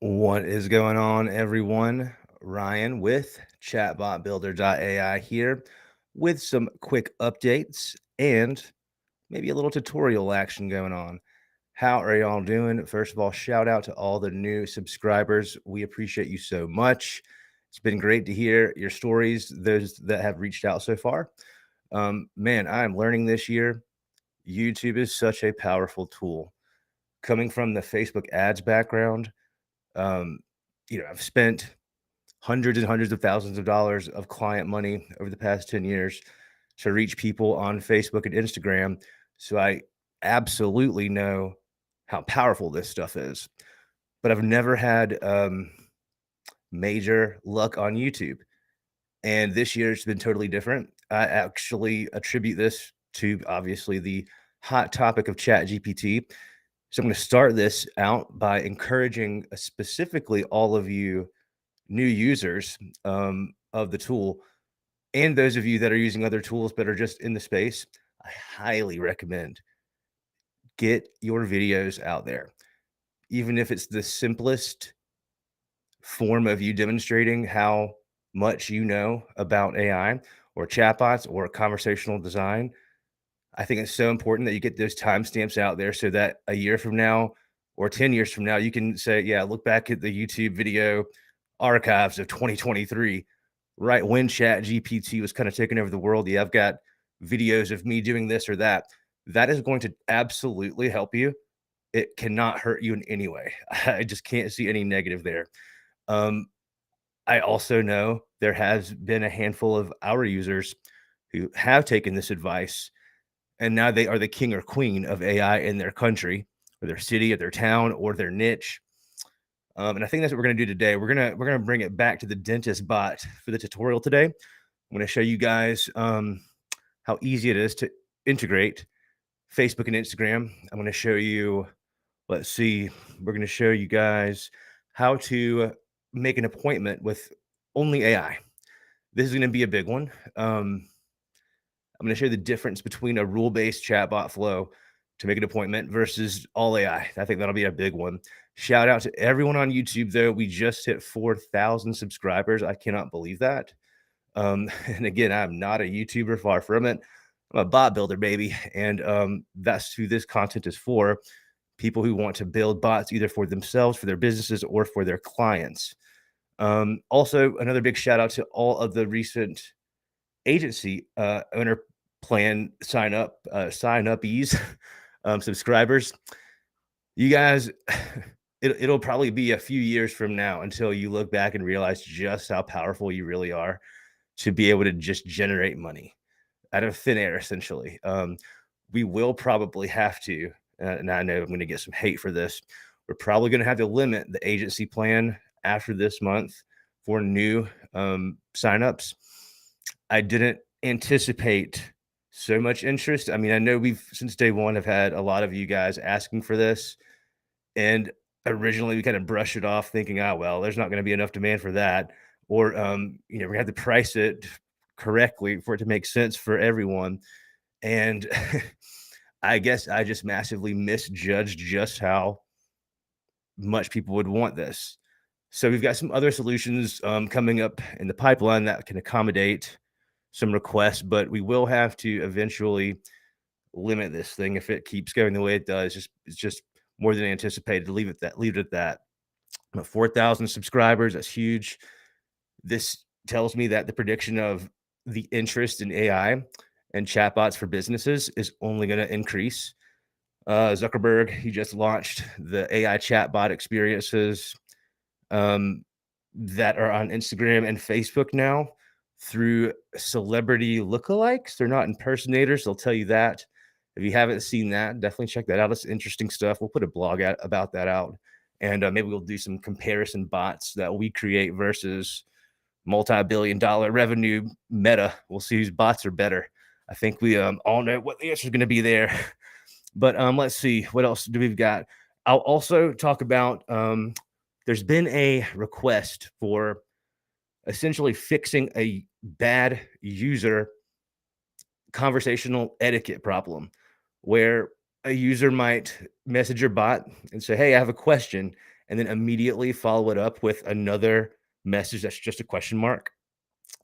What is going on, everyone? Ryan with ChatbotBuilder.ai here with some quick updates and maybe a little tutorial action going on. How are y'all doing? First of all, shout out to all the new subscribers. We appreciate you so much. It's been great to hear your stories, those that have reached out so far. Man, I'm learning this year. YouTube is such a powerful tool. Coming from the Facebook ads background, um, I've spent hundreds and hundreds of thousands of dollars of client money over the past 10 years to reach people on Facebook and Instagram. So I absolutely know how powerful this stuff is. But I've never had major luck on YouTube. And this year it's been totally different. I actually attribute this to obviously the hot topic of Chat GPT. So I'm going to start this out by encouraging specifically all of you new users of the tool and those of you that are using other tools but are just in the space. I highly recommend get your videos out there, even if it's the simplest form of you demonstrating how much you know about AI or chatbots or conversational design. I think it's so important that you get those timestamps out there so that a year from now or 10 years from now, you can say, yeah, look back at the YouTube video archives of 2023, right when Chat GPT was kind of taking over the world. Yeah, I've got videos of me doing this or that. That is going to absolutely help you. It cannot hurt you in any way. I just can't see any negative there. Um, I also know there has been a handful of our users who have taken this advice and now they are the king or queen of AI in their country or their city or their town or their niche. And I think that's what we're going to do today. We're gonna bring it back to the dentist bot for the tutorial today. I'm going to show you guys how easy it is to integrate Facebook and Instagram. I'm going to show you. Let's see. We're going to show you guys how to make an appointment with only AI. This is going to be a big one. I'm going to show you the difference between a rule-based chatbot flow to make an appointment versus all AI. I think that'll be a big one. Shout out to everyone on YouTube, though. We just hit 4,000 subscribers. I cannot believe that. And again, I'm not a YouTuber, far from it. I'm a bot builder, baby. And that's who this content is for. People who want to build bots either for themselves, for their businesses, or for their clients. Also, another big shout out to all of the recent agency owner plan sign uppies, subscribers. You guys, it'll probably be a few years from now until you look back and realize just how powerful you really are to be able to just generate money out of thin air, essentially. We will probably have to, and I know I'm going to get some hate for this. We're probably going to have to limit the agency plan after this month for new signups. I didn't anticipate so much interest. I mean, I know we've since day one have had a lot of you guys asking for this, and originally we kind of brushed it off, thinking, "Oh well, there's not going to be enough demand for that," or we have to price it correctly for it to make sense for everyone. And I guess I just massively misjudged just how much people would want this. So we've got some other solutions coming up in the pipeline that can accommodate some requests, but we will have to eventually limit this thing if it keeps going the way it does. It's just more than anticipated. Leave it at that. I'm at 4,000 subscribers. That's huge. This tells me that the prediction of the interest in AI and chatbots for businesses is only going to increase. Zuckerberg, he just launched the AI chatbot experiences that are on Instagram and Facebook now through celebrity lookalikes. They're not impersonators. They'll tell you that. If you haven't seen that, definitely check that out. It's interesting stuff. We'll put a blog about that out. And maybe we'll do some comparison bots that we create versus multi-billion-dollar revenue Meta. We'll see whose bots are better. I think we all know what the answer is going to be there. But let's see. What else do we've got? I'll also talk about there's been a request for essentially fixing a bad user conversational etiquette problem where a user might message your bot and say, "Hey, I have a question." and then immediately follow it up with another message that's just a question mark.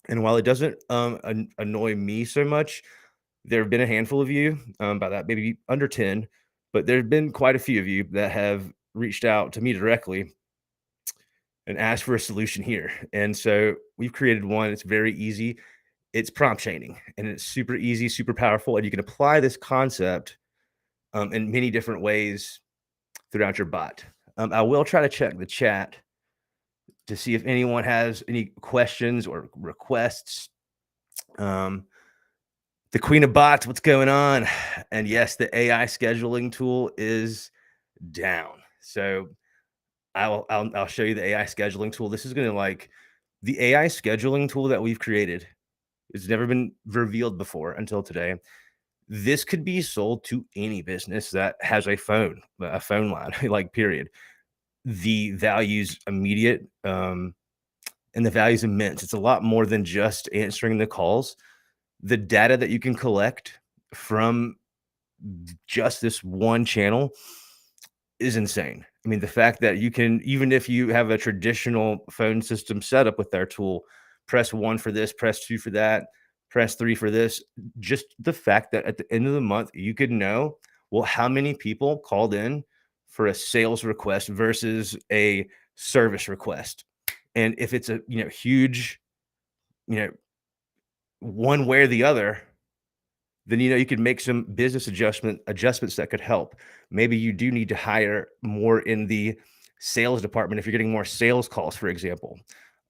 And while it doesn't annoy me so much, there have been a handful of you, by that maybe under 10, but there have been quite a few of you that have reached out to me directly and asked for a solution here. And so we've created one. It's very easy. It's prompt chaining, and it's super easy, super powerful, and you can apply this concept in many different ways throughout your bot. I will try to check the chat to see if anyone has any questions or requests. Um, the queen of bots, what's going on? And yes, the AI scheduling tool is down. So I'll show you the AI scheduling tool. This is gonna like the AI scheduling tool that we've created. It's never been revealed before until today. This could be sold to any business that has a phone line, like period. The value's immediate, and the value's immense. It's a lot more than just answering the calls. The data that you can collect from just this one channel is insane. I mean, the fact that you can, even if you have a traditional phone system set up with our tool, press 1 for this, press 2 for that, press 3 for this, just the fact that at the end of the month, you could know, well, how many people called in for a sales request versus a service request. And if it's a, huge, you know, one way or the other, then you could make some business adjustments that could help. Maybe you do need to hire more in the sales department if you're getting more sales calls, for example.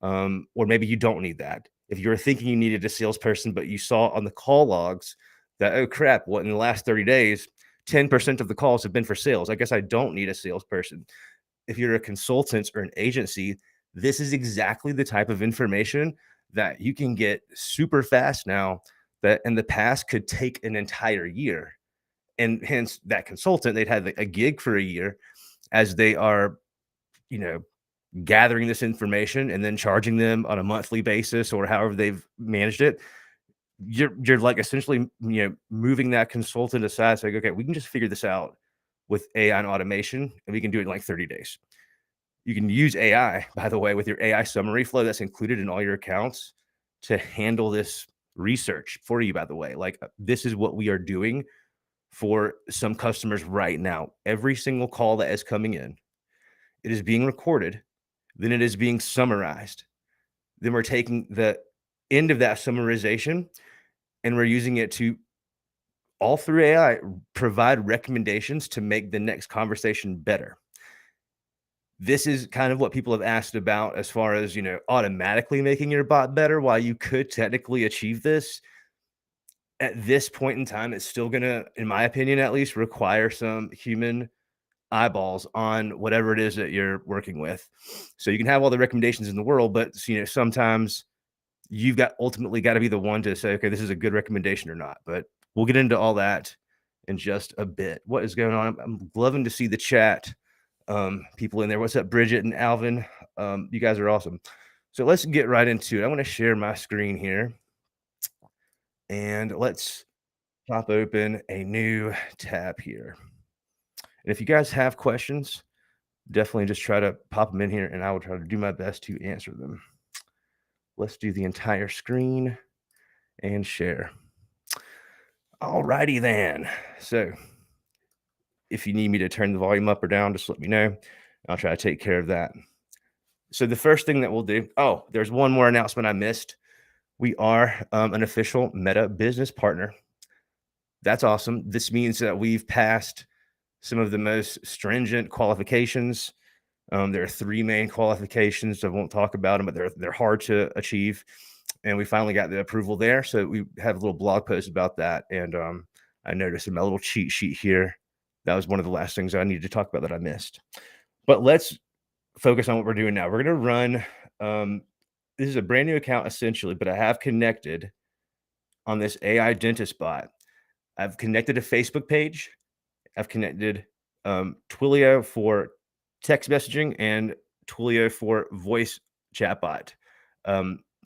Or maybe you don't need that. If you were thinking you needed a salesperson, but you saw on the call logs that, oh crap, what in the last 30 days, 10% of the calls have been for sales. I guess I don't need a salesperson. If you're a consultant or an agency, this is exactly the type of information that you can get super fast now that in the past could take an entire year. And hence that consultant, they'd had a gig for a year as they are, you know, gathering this information and then charging them on a monthly basis or however they've managed it. You're like essentially, moving that consultant aside, saying, okay, we can just figure this out with AI and automation, and we can do it in like 30 days. You can use AI, by the way, with your AI summary flow that's included in all your accounts to handle this research for you, by the way. Like, this is what we are doing for some customers right now. Every single call that is coming in, it is being recorded, then it is being summarized. Then we're taking the end of that summarization and we're using it to, all through AI, provide recommendations to make the next conversation better. This is kind of what people have asked about as far as, automatically making your bot better. While you could technically achieve this, at this point in time, it's still gonna, in my opinion, at least, require some human eyeballs on whatever it is that you're working with. So you can have all the recommendations in the world, but sometimes you've got ultimately got to be the one to say, okay, this is a good recommendation or not. But we'll get into all that in just a bit. What is going on? I'm loving to see the chat. People in there. What's up, Bridget and Alvin? You guys are awesome. So let's get right into it. I want to share my screen here and let's pop open a new tab here. And if you guys have questions, definitely just try to pop them in here and I will try to do my best to answer them. Let's do the entire screen and share. Alrighty then. So if you need me to turn the volume up or down, just let me know. I'll try to take care of that. So the first thing that we'll do, there's one more announcement I missed. We are an official Meta business partner. That's awesome. This means that we've passed some of the most stringent qualifications. There are 3 main qualifications. I won't talk about them, but they're hard to achieve. And we finally got the approval there. So we have a little blog post about that. And I noticed in my little cheat sheet here, that was one of the last things I needed to talk about that I missed. But let's focus on what we're doing now. We're going to run, this is a brand new account essentially, but I have connected on this AI dentist bot. I've connected a Facebook page. I've connected Twilio for text messaging and Twilio for voice chatbot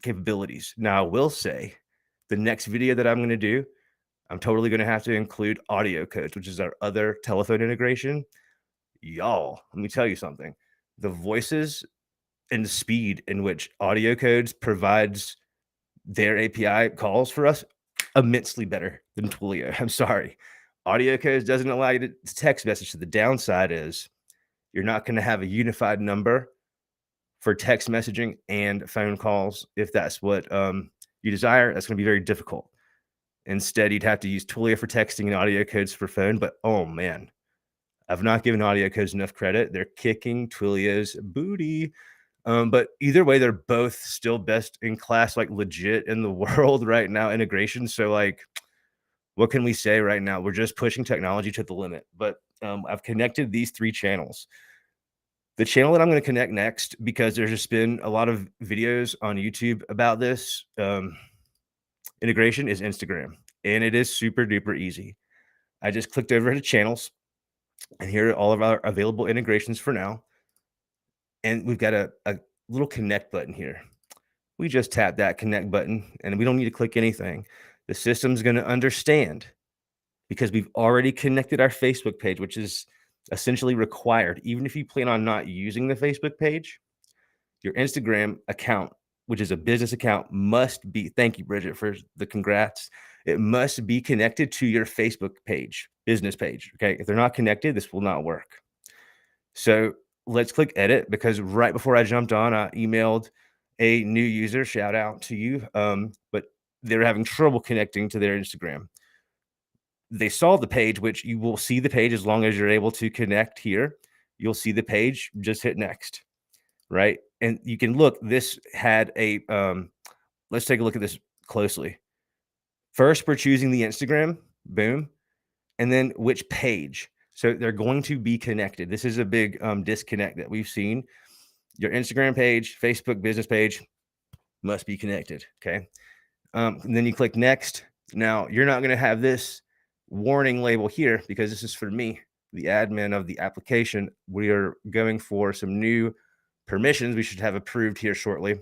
capabilities. Now, I will say the next video that I'm going to do, I'm totally going to have to include audio codes, which is our other telephone integration. Y'all, let me tell you something. the voices and the speed in which audio codes provides their API calls for us immensely better than Twilio. I'm sorry. Audio codes doesn't allow you to text message. So the downside is you're not going to have a unified number for text messaging and phone calls. If that's what you desire, that's going to be very difficult. Instead, you'd have to use Twilio for texting and audio codes for phone. But oh man, I've not given audio codes enough credit. They're kicking Twilio's booty. But either way, they're both still best in class, like legit in the world right now, integration. So like, what can we say right now? We're just pushing technology to the limit. But I've connected these 3 channels. The channel that I'm going to connect next, because there's just been a lot of videos on YouTube about this integration, is Instagram. And it is super duper easy. I just clicked over to channels, and here are all of our available integrations for now. And we've got a little connect button here. We just tap that connect button, and we don't need to click anything. The system's going to understand, because we've already connected our Facebook page, which is essentially required. Even if you plan on not using the Facebook page, your Instagram account, which is a business account, must be, thank you, Bridget, for the congrats. It must be connected to your Facebook page, business page. Okay. If they're not connected, this will not work. So let's click edit, because right before I jumped on, I emailed a new user, shout out to you. But they're having trouble connecting to their Instagram. They saw the page, which you will see the page as long as you're able to connect here. You'll see the page, just hit next, right? And you can look, this had a, let's take a look at this closely. First, we're choosing the Instagram, boom, and then which page. So they're going to be connected. This is a big disconnect that we've seen. Your Instagram page, Facebook business page must be connected, okay? And then you click next. Now, you're not going to have this warning label here, because this is for me, the admin of the application. We are going for some new permissions we should have approved here shortly.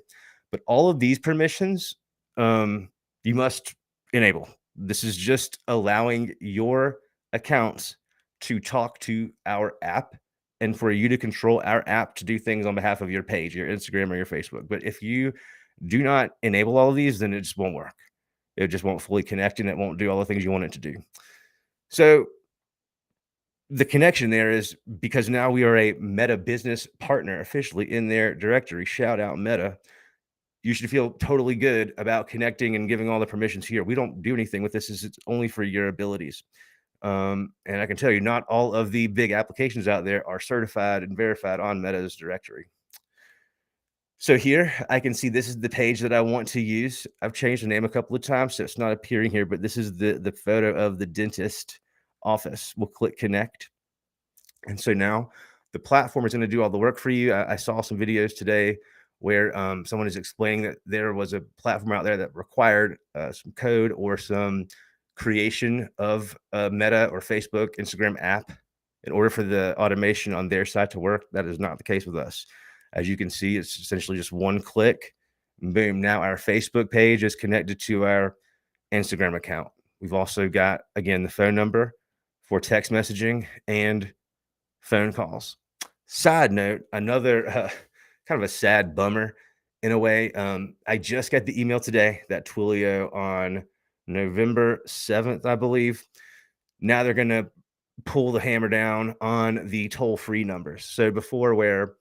But all of these permissions, you must enable. This is just allowing your accounts to talk to our app, and for you to control our app to do things on behalf of your page, your Instagram or your Facebook. But if you do not enable all of these, then it just won't work. It just won't fully connect, and it won't do all the things you want it to do. So the connection there is because now we are a Meta business partner officially in their directory. Shout out Meta. You should feel totally good about connecting and giving all the permissions here. We don't do anything with this. It's only for your abilities. And I can tell you, not all of the big applications out there are certified and verified on Meta's directory. So here I can see this is the page that I want to use. I've changed the name a couple of times, so it's not appearing here, but this is the photo of the dentist office. We'll click connect. And so now the platform is going to do all the work for you. I saw some videos today where someone is explaining that there was a platform out there that required some code or some creation of a Meta or Facebook, Instagram app in order for the automation on their side to work. That is not the case with us. As you can see, it's essentially just one click. Boom. Now our Facebook page is connected to our Instagram account. We've also got, again, the phone number for text messaging and phone calls. Side note, another kind of a sad bummer in a way. I just got the email today that Twilio on November 7th, I believe, now they're going to pull the hammer down on the toll-free numbers. So before, where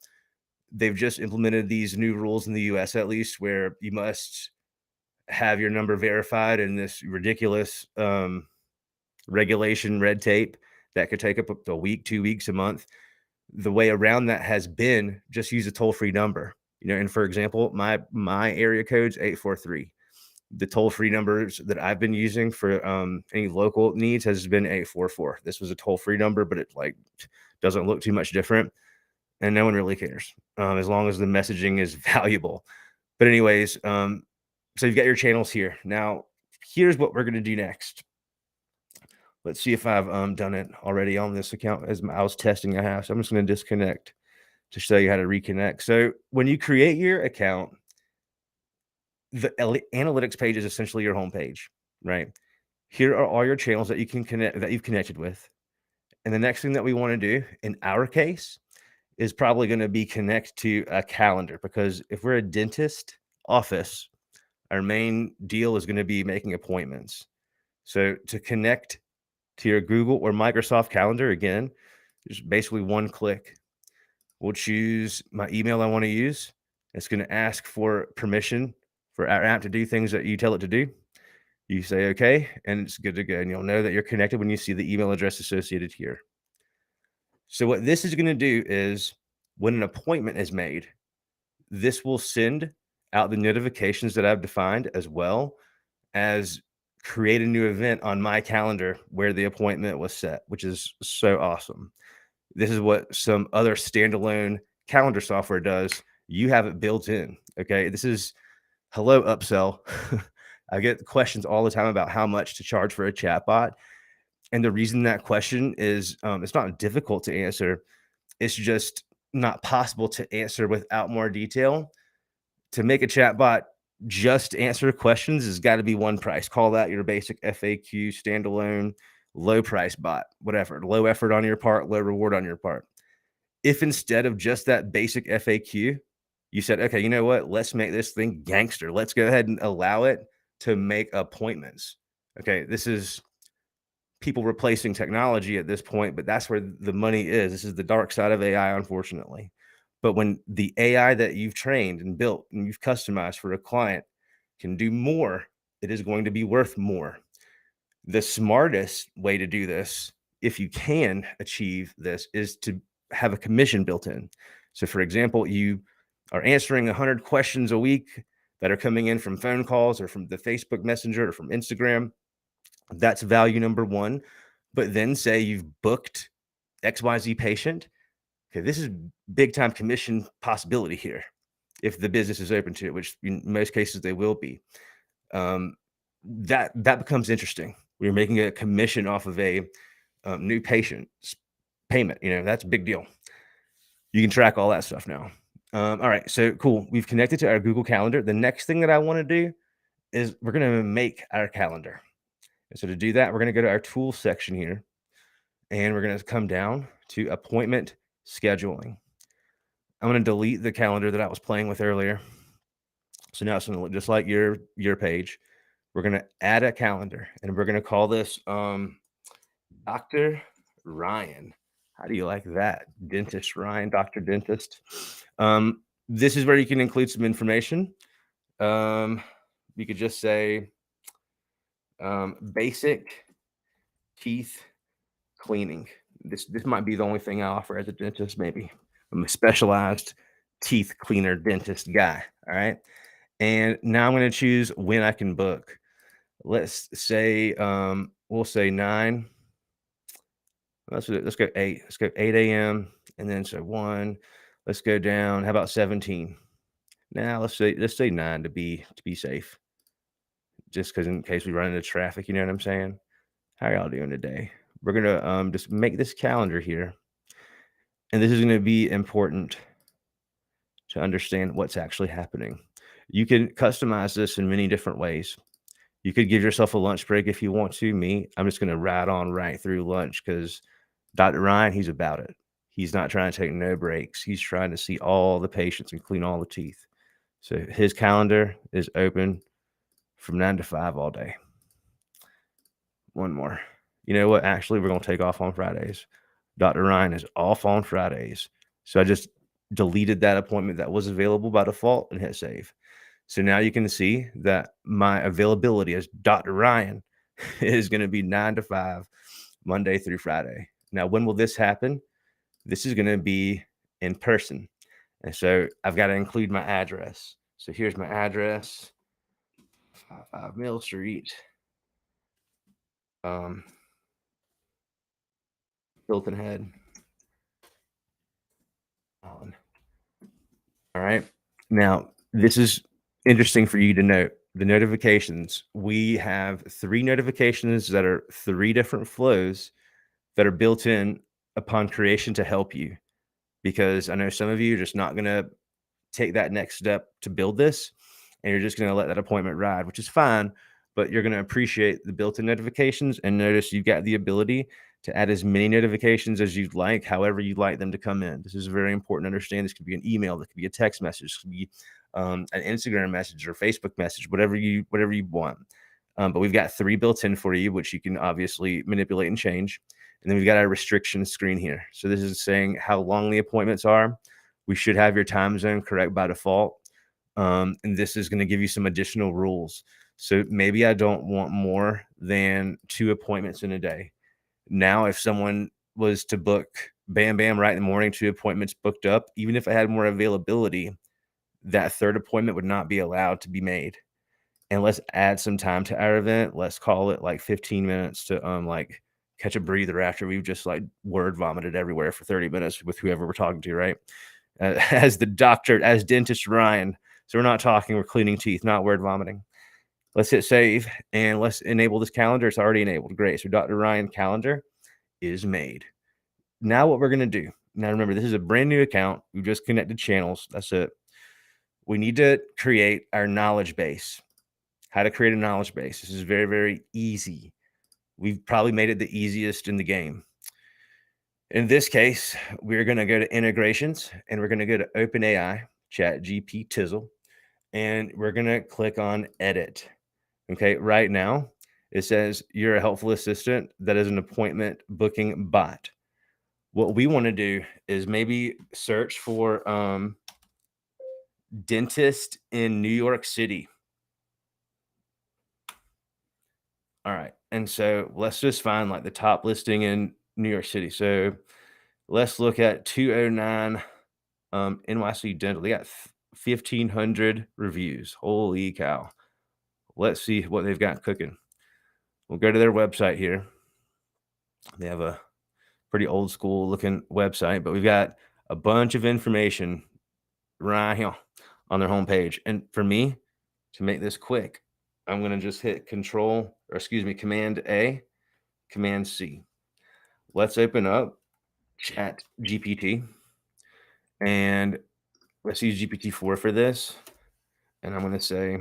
they've just implemented these new rules in the US, at least, where you must have your number verified in this ridiculous regulation red tape that could take up to a week, 2 weeks, a month. The way around that has been just use a toll-free number. And for example, my area code's 843. The toll-free numbers that I've been using for any local needs has been 844. This was a toll-free number, but it doesn't look too much different, and no one really cares as long as the messaging is valuable. But anyways, so you've got your channels here. Now, here's what we're going to do next. Let's see if I've done it already on this account. As I was testing, I have. So I'm just going to disconnect to show you how to reconnect. So when you create your account, the analytics page is essentially your home page, right? Here are all your channels that you can connect, that you've connected with. And the next thing that we want to do in our case is probably going to be connect to a calendar, because if we're a dentist office, our main deal is going to be making appointments. So to connect to your Google or Microsoft calendar, again, just basically one click. We'll choose my email I want to use. It's going to ask for permission for our app to do things that you tell it to do. You say okay, and it's good to go. And you'll know that you're connected when you see the email address associated here. So what this is going to do is when an appointment is made, this will send out the notifications that I've defined, as well as create a new event on my calendar where the appointment was set, which is so awesome. This is what some other standalone calendar software does. You have it built in. Okay. This is hello upsell. I get questions all the time about how much to charge for a chatbot. And the reason that question is it's not difficult to answer. It's just not possible to answer without more detail. To make a chatbot just answer questions has got to be one price. Call that your basic FAQ standalone low price bot, whatever. Low effort on your part, low reward on your part. If instead of just that basic FAQ, you said, okay, you know what? Let's make this thing gangster. Let's go ahead and allow it to make appointments. Okay, this is people replacing technology at this point, but that's where the money is. This is the dark side of AI, unfortunately. But when the AI that you've trained and built and you've customized for a client can do more, it is going to be worth more. The smartest way to do this, if you can achieve this, is to have a commission built in. So, for example, you are answering 100 questions a week that are coming in from phone calls or from the Facebook Messenger or from Instagram. That's value number one. But then say you've booked XYZ patient. Okay, this is big time commission possibility here if the business is open to it, which in most cases they will be. That becomes interesting. We're making a commission off of a new patient payment. That's a big deal. You can track all that stuff now. All right, so cool. We've connected to our Google Calendar. The next thing that I want to do is we're going to make our calendar. And so to do that, we're going to go to our tools section here, and we're going to come down to appointment scheduling. I'm going to delete the calendar that I was playing with earlier. So now it's going to look just like your page. We're going to add a calendar, and we're going to call this Dr. Ryan. How do you like that? Dentist Ryan, Dr. Dentist. This is where you can include some information. You could just say basic teeth cleaning. This might be the only thing I offer as a dentist, maybe. I'm a specialized teeth cleaner dentist guy. All right. And now I'm going to choose when I can book. Let's say we'll say 9. Let's go 8. Let's go 8 a.m. and then so 1. Let's go down. How about 17? Now let's say 9 to be safe. Just because in case we run into traffic, you know what I'm saying? How are y'all doing today? We're gonna just make this calendar here. And this is going to be important to understand what's actually happening. You can customize this in many different ways. You could give yourself a lunch break if you want to. I'm just going to ride on right through lunch because Dr. Ryan, he's about it. He's not trying to take no breaks. He's trying to see all the patients and clean all the teeth. So his calendar is open from 9 to 5 all day. One more. You know what? Actually, we're going to take off on Fridays. Dr. Ryan is off on Fridays. So I just deleted that appointment that was available by default and hit save. So now you can see that my availability as Dr. Ryan is going to be 9 to 5, Monday through Friday. Now, when will this happen? This is going to be in person. And so I've got to include my address. So here's my address, 5 Mill Street, Hilton Head. All right. Now, this is interesting for you to note. The notifications, we have 3 notifications that are 3 different flows that are built in upon creation to help you. Because I know some of you are just not going to take that next step to build this, and you're just going to let that appointment ride, which is fine. but you're going to appreciate the built-in notifications, and notice you've got the ability to add as many notifications as you'd like, however you'd like them to come in. This is very important to understand. This could be an email, that could be a text message, could be an Instagram message or Facebook message, whatever you want. But we've got 3 built in for you, which you can obviously manipulate and change. And then we've got our restriction screen here. So this is saying how long the appointments are. We should have your time zone correct by default. And this is going to give you some additional rules. So maybe I don't want more than 2 appointments in a day. Now, if someone was to book bam, bam, right in the morning, 2 appointments booked up, even if I had more availability, that 3rd appointment would not be allowed to be made. And let's add some time to our event. Let's call it like 15 minutes to like catch a breather after we've just like word vomited everywhere for 30 minutes with whoever we're talking to, right? As the doctor, as dentist Ryan. So we're not talking, we're cleaning teeth, not word vomiting. Let's hit save and let's enable this calendar. It's already enabled. Great. So Dr. Ryan calendar is made. Now what we're going to do. Now remember, this is a brand new account. We've just connected channels. That's it. We need to create our knowledge base. How to create a knowledge base. This is very, very easy. We've probably made it the easiest in the game. In this case, we're going to go to integrations and we're going to go to OpenAI, ChatGPT Tizzle, and we're going to click on edit. Okay, right now it says you're a helpful assistant that is an appointment booking bot. What we want to do is maybe search for dentist in New York City. All right. And so let's just find like the top listing in New York City. So let's look at 209 NYC Dental. They got 1,500 reviews. Holy cow. Let's see what they've got cooking. We'll go to their website here. They have a pretty old school looking website, but we've got a bunch of information right here on their homepage. And for me, to make this quick, I'm going to just hit Command A, Command C. Let's open up Chat GPT and let's use GPT-4 for this. And I'm going to say,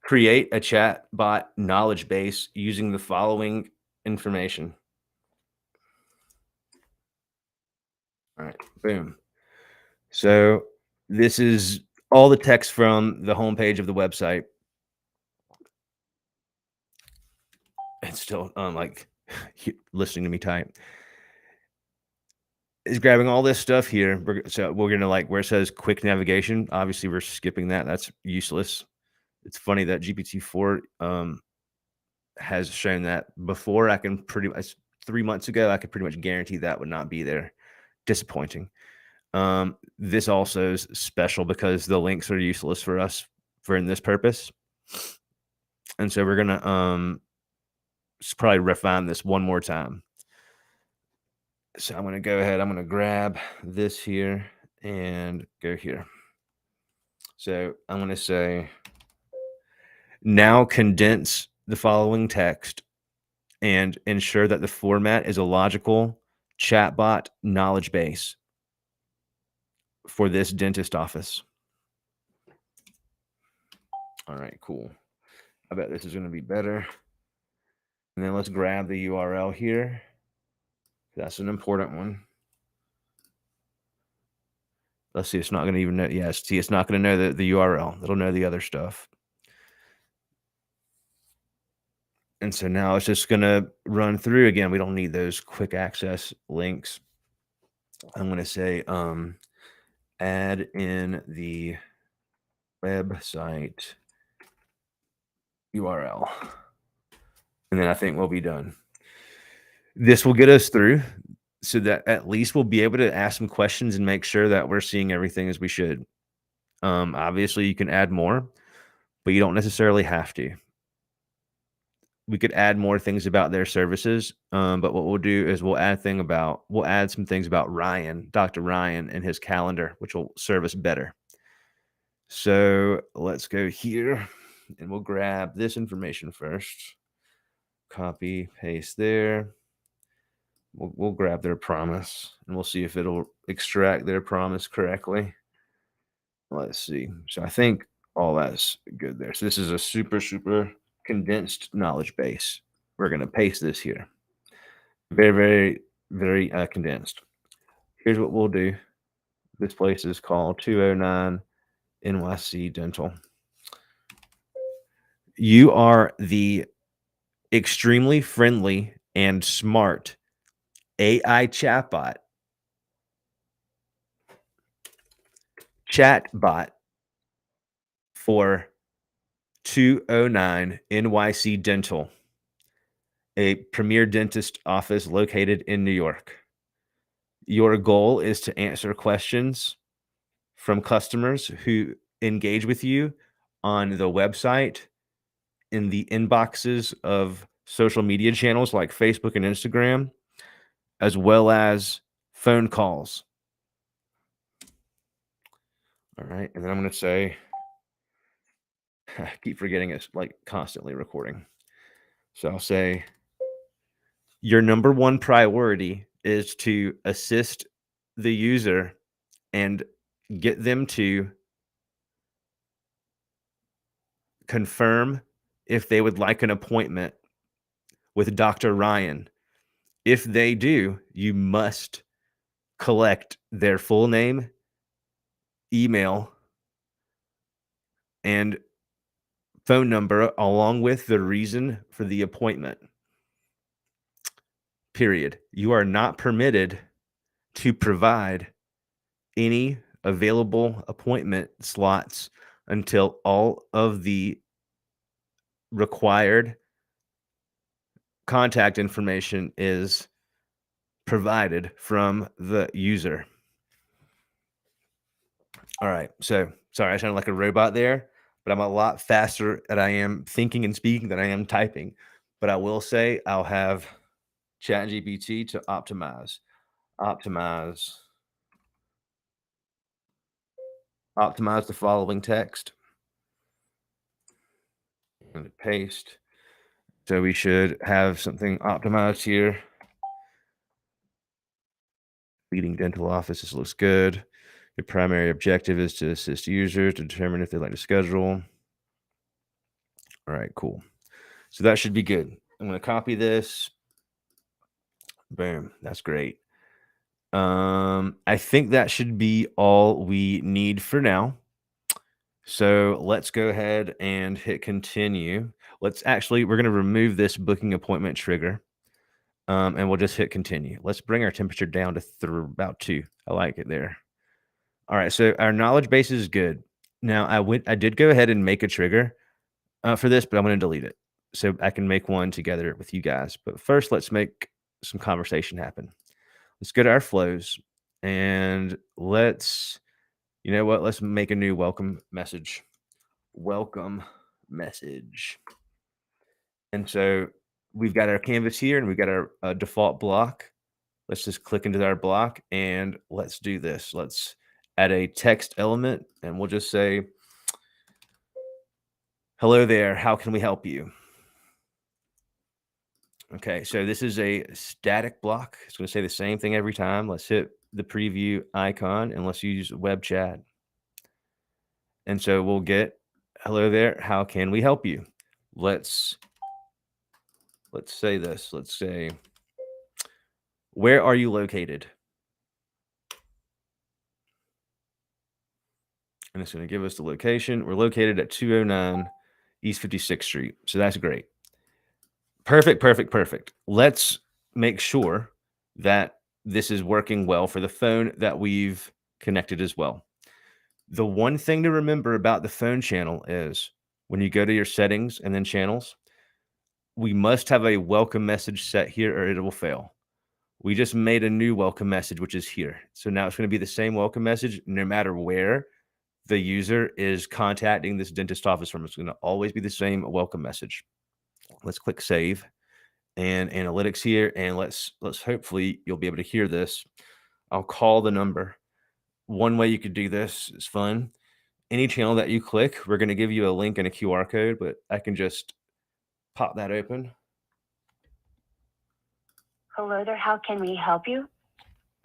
create a chatbot knowledge base using the following information. All right, boom. So this is all the text from the homepage of the website. It's still like listening to me type. Is grabbing all this stuff here. We're gonna like where it says quick navigation. Obviously, we're skipping that. That's useless. It's funny that GPT-4 has shown that before. I can pretty much 3 months ago, I could pretty much guarantee that would not be there. Disappointing. This also is special because the links are useless for us for in this purpose. And so we're gonna probably refine this one more time. So I'm going to go ahead. I'm going to grab this here and go here. So I'm going to say, now condense the following text and ensure that the format is a logical chatbot knowledge base for this dentist office. All right, cool. I bet this is going to be better. And then let's grab the URL here. That's an important one. Let's see. It's not going to even know. Yeah, see, it's not going to know the URL. It'll know the other stuff. And so now it's just going to run through again. We don't need those quick access links. I'm going to say, add in the website URL. And then I think we'll be done. This will get us through so that at least we'll be able to ask some questions and make sure that we're seeing everything as we should. Obviously, you can add more, but you don't necessarily have to. We could add more things about their services, but what we'll do is we'll add some things about Ryan, Dr. Ryan, and his calendar, which will serve us better. So let's go here, and we'll grab this information first. Copy, paste there. We'll grab their promise, and we'll see if it'll extract their promise correctly. Let's see. So I think all that's good there. So this is a super, super condensed knowledge base. We're going to paste this here. Very, very, very condensed. Here's what we'll do. This place is called 209 NYC Dental. You are the extremely friendly and smart AI chatbot for 209 NYC Dental, a premier dentist office located in New York. Your goal is to answer questions from customers who engage with you on the website, in the inboxes of social media channels like Facebook and Instagram, as well as phone calls. All right. And then I'm going to say, I keep forgetting it's like constantly recording. So I'll say, your number one priority is to assist the user and get them to confirm if they would like an appointment with Dr. Ryan. If they do, you must collect their full name, email, and phone number along with the reason for the appointment. Period. You are not permitted to provide any available appointment slots until all of the required contact information is provided from the user. All right. So sorry, I sounded like a robot there, but I'm a lot faster that I am thinking and speaking than I am typing. But I will say I'll have ChatGPT to optimize the following text and paste. So we should have something optimized here. Leading dental office, this looks good. Your primary objective is to assist users to determine if they'd like to schedule. All right, cool. So that should be good. I'm going to copy this. Boom. That's great. I think that should be all we need for now. So let's go ahead and hit continue. We're going to remove this booking appointment trigger. And we'll just hit continue. Let's bring our temperature down to about 2. I like it there. All right, so our knowledge base is good. Now I did go ahead and make a trigger for this, but I'm going to delete it so I can make one together with you guys. But first, let's make some conversation happen. Let's go to our flows and let's make a new welcome message. Welcome message. And so we've got our canvas here and we've got our default block. Let's just click into our block and let's do this. Let's add a text element and we'll just say, hello there, how can we help you? Okay, so this is a static block. It's going to say the same thing every time. Let's hit the preview icon and let's use web chat. And so we'll get, hello there, how can we help you? Let's say this. Let's say, where are you located? And it's going to give us the location. We're located at 209 East 56th Street. So that's great. Perfect. Let's make sure that this is working well for the phone that we've connected as well. The one thing to remember about the phone channel is when you go to your settings and then channels, we must have a welcome message set here or it will fail. We just made a new welcome message, which is here. So now it's going to be the same welcome message no matter where the user is contacting this dentist office from. It's going to always be the same welcome message. Let's click save and analytics here. And let's hopefully you'll be able to hear this. I'll call the number. One way you could do this is fun. Any channel that you click, we're going to give you a link and a QR code, but I can just pop that open. Hello there, how can we help you?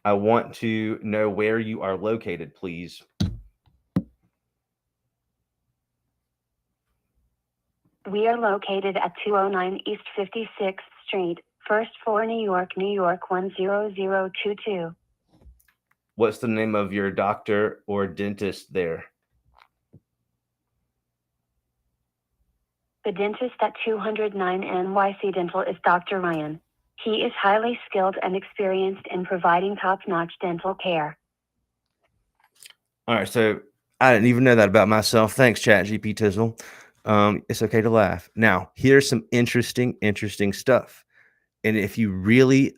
I want to know where you are located, please. We are located at 209 East 56th Street, first floor, New York, New York 10022. What's the name of your doctor or dentist there? The dentist at 209 NYC Dental is Dr. Ryan. He is highly skilled and experienced in providing top-notch dental care. All right, so I didn't even know that about myself. Thanks, ChatGPT Tizzle. It's okay to laugh. Now, here's some interesting stuff. And if you really,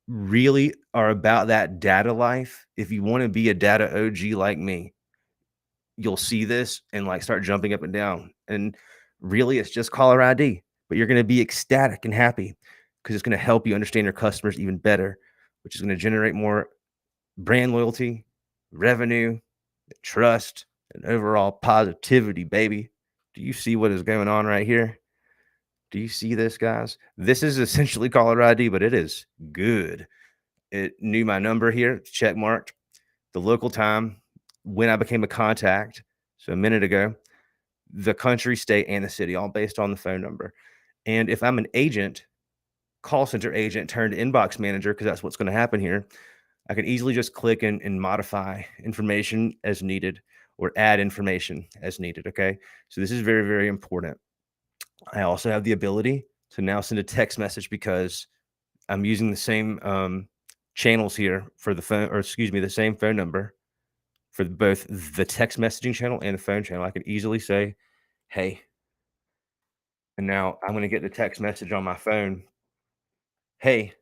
really are about that data life, if you want to be a data OG like me, you'll see this and like start jumping up and down. And really, it's just caller ID, but you're going to be ecstatic and happy because it's going to help you understand your customers even better, which is going to generate more brand loyalty, revenue, trust, and overall positivity, baby. Do you see what is going on right here? Do you see this, guys? This is essentially caller ID, but it is good. It knew my number here, it's check marked, the local time, when I became a contact, so a minute ago, the country, state, and the city, all based on the phone number. And if I'm an agent, call center agent turned inbox manager, because that's what's going to happen here, I can easily just click and modify information as needed or add information as needed. Okay. So this is very, very important. I also have the ability to now send a text message because I'm using the same channels here for the phone, or excuse me, the same phone number for both the text messaging channel and the phone channel. I can easily say, hey, and now I'm going to get the text message on my phone, hey,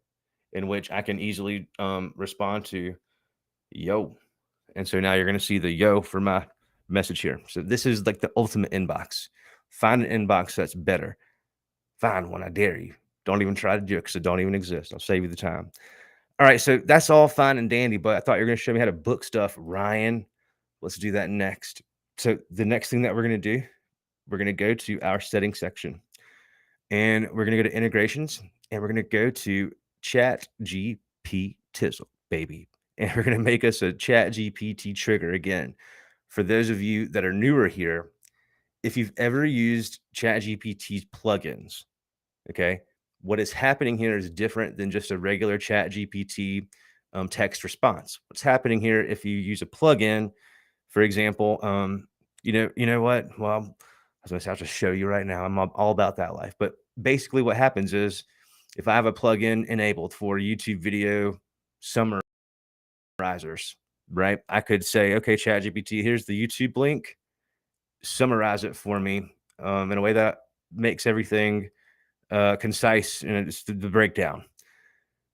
in which I can easily respond to, yo. And so now you're going to see the yo for my message here. So this is like the ultimate inbox. Find an inbox that's better. Find one, I dare you. Don't even try to do it because it don't even exist. I'll save you the time. All right, so that's all fine and dandy, but I thought you were going to show me how to book stuff, Ryan. Let's do that next. So the next thing that we're going to do, we're going to go to our settings section, and we're going to go to integrations, and we're going to go to Chat GPT Tizzle, baby. And we're going to make us a Chat GPT trigger again. For those of you that are newer here, if you've ever used Chat GPT's plugins, okay, what is happening here is different than just a regular Chat GPT text response. What's happening here, if you use a plugin, for example, you know what? Well, I was going to have to show you right now. I'm all about that life. But basically, what happens is, if I have a plugin enabled for YouTube video summarizers, right? I could say, okay, ChatGPT, here's the YouTube link. Summarize it for me in a way that makes everything concise, and it's the breakdown.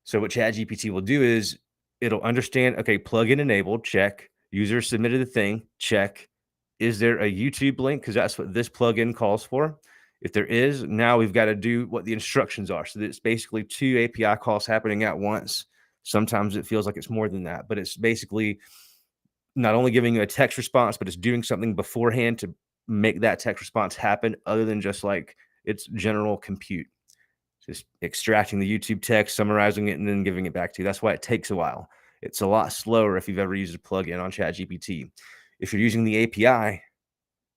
So what ChatGPT will do is it'll understand, okay, plugin enabled, check. User submitted the thing, check. Is there a YouTube link? Because that's what this plugin calls for. If there is, now we've got to do what the instructions are. So it's basically 2 API calls happening at once. Sometimes it feels like it's more than that, but it's basically not only giving you a text response, but it's doing something beforehand to make that text response happen, other than just like its general compute. Just extracting the YouTube text, summarizing it, and then giving it back to you. That's why it takes a while. It's a lot slower if you've ever used a plugin on ChatGPT. If you're using the API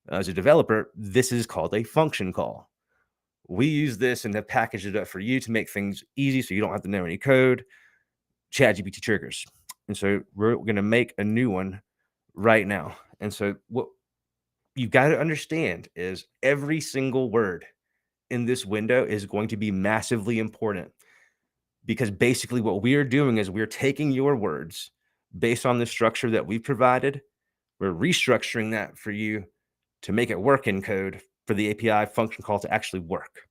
as a developer, this is called a function call. We use this and have packaged it up for you to make things easy so you don't have to know any code. ChatGPT triggers. And so we're going to make a new one right now. And so what you've got to understand is every single word in this window is going to be massively important, because basically what we are doing is we're taking your words based on the structure that we've provided. We're restructuring that for you to make it work in code for the API function call to actually work.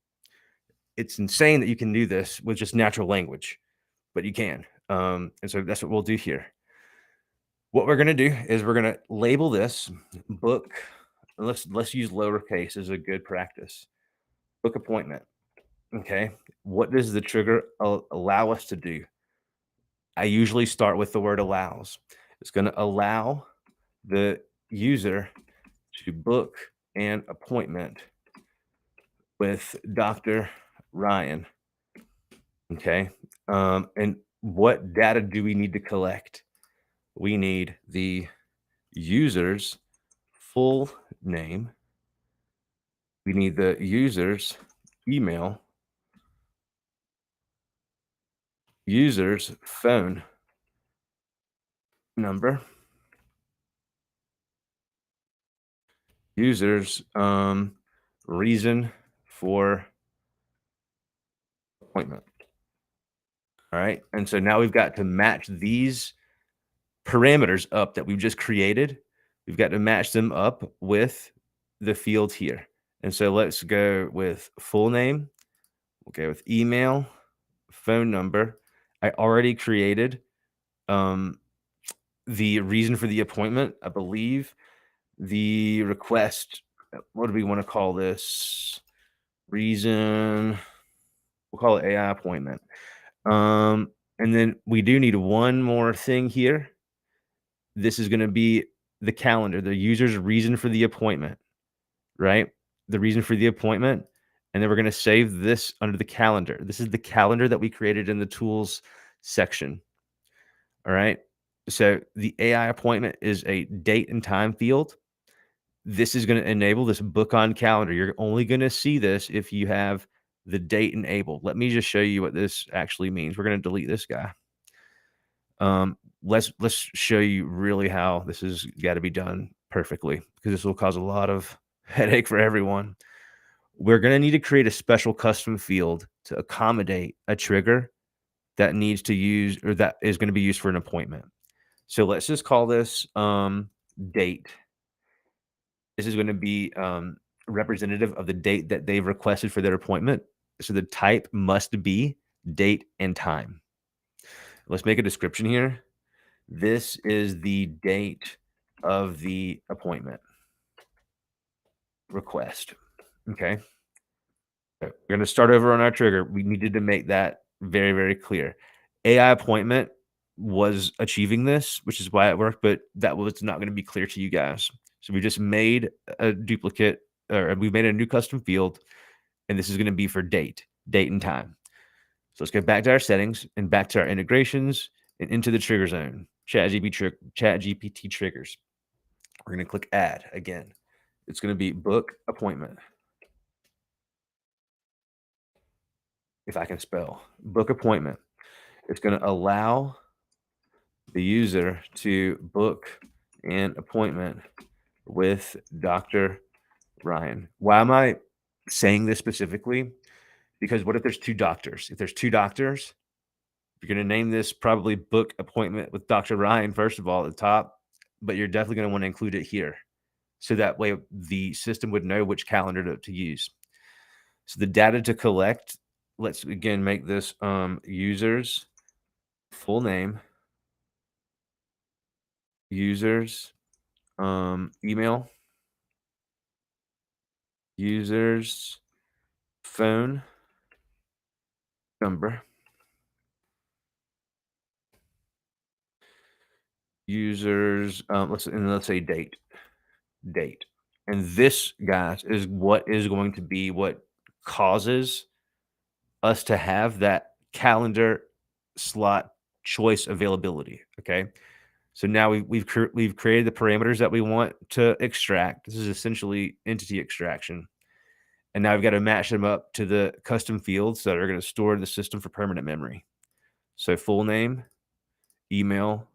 It's insane that you can do this with just natural language, but you can. And so that's what we'll do here. What we're going to do is we're going to label this book. Let's use lowercase as a good practice. Book appointment. Okay. What does the trigger allow us to do? I usually start with the word allows. It's going to allow the user to book an appointment with Dr. Ryan. Okay. And what data do we need to collect? We need the user's full name, we need the user's email, user's phone number, user's reason for appointment. All right. And so now we've got to match these parameters up that we've just created. We've got to match them up with the field here. And so let's go with full name. We'll go with email, phone number. I already created the reason for the appointment. I believe the request, what do we want to call this? Reason, we'll call it AI appointment. And then we do need one more thing here. This is going to be the calendar, the user's reason for the appointment, right? The reason for the appointment. And then we're going to save this under the calendar. This is the calendar that we created in the tools section. All right. So the AI appointment is a date and time field. This is going to enable this book on calendar. You're only going to see this if you have the date enabled. Let me just show you what this actually means. We're going to delete this guy. Let's show you really how this has got to be done perfectly, because this will cause a lot of headache for everyone. We're going to need to create a special custom field to accommodate a trigger that needs to use, or that is going to be used for an appointment. So let's just call this date. This is going to be representative of the date that they've requested for their appointment. So the type must be date and time. Let's make a description here. This is the date of the appointment request. Okay. We're going to start over on our trigger. We needed to make that very, very clear. AI appointment was achieving this, which is why it worked, but that was not going to be clear to you guys. So we just made a duplicate, or we made a new custom field, and this is going to be for date and time. So let's go back to our settings and back to our integrations and into the trigger zone, ChatGPT triggers. We're going to click add again. It's going to be book appointment. If I can spell, book appointment. It's going to allow the user to book an appointment with Dr. Ryan. Why am I saying this specifically? Because what if there's two doctors? If there's two doctors, you're going to name this probably book appointment with Dr. Ryan, first of all, at the top, but you're definitely going to want to include it here. So that way the system would know which calendar to use. So the data to collect, let's again make this users full name, users email, users phone number, users let's say date. And this, guys, is what is going to be what causes us to have that calendar slot choice availability. Okay. So now we've created the parameters that we want to extract. This is essentially entity extraction. And now we've got to match them up to the custom fields that are going to store in the system for permanent memory. So full name, email,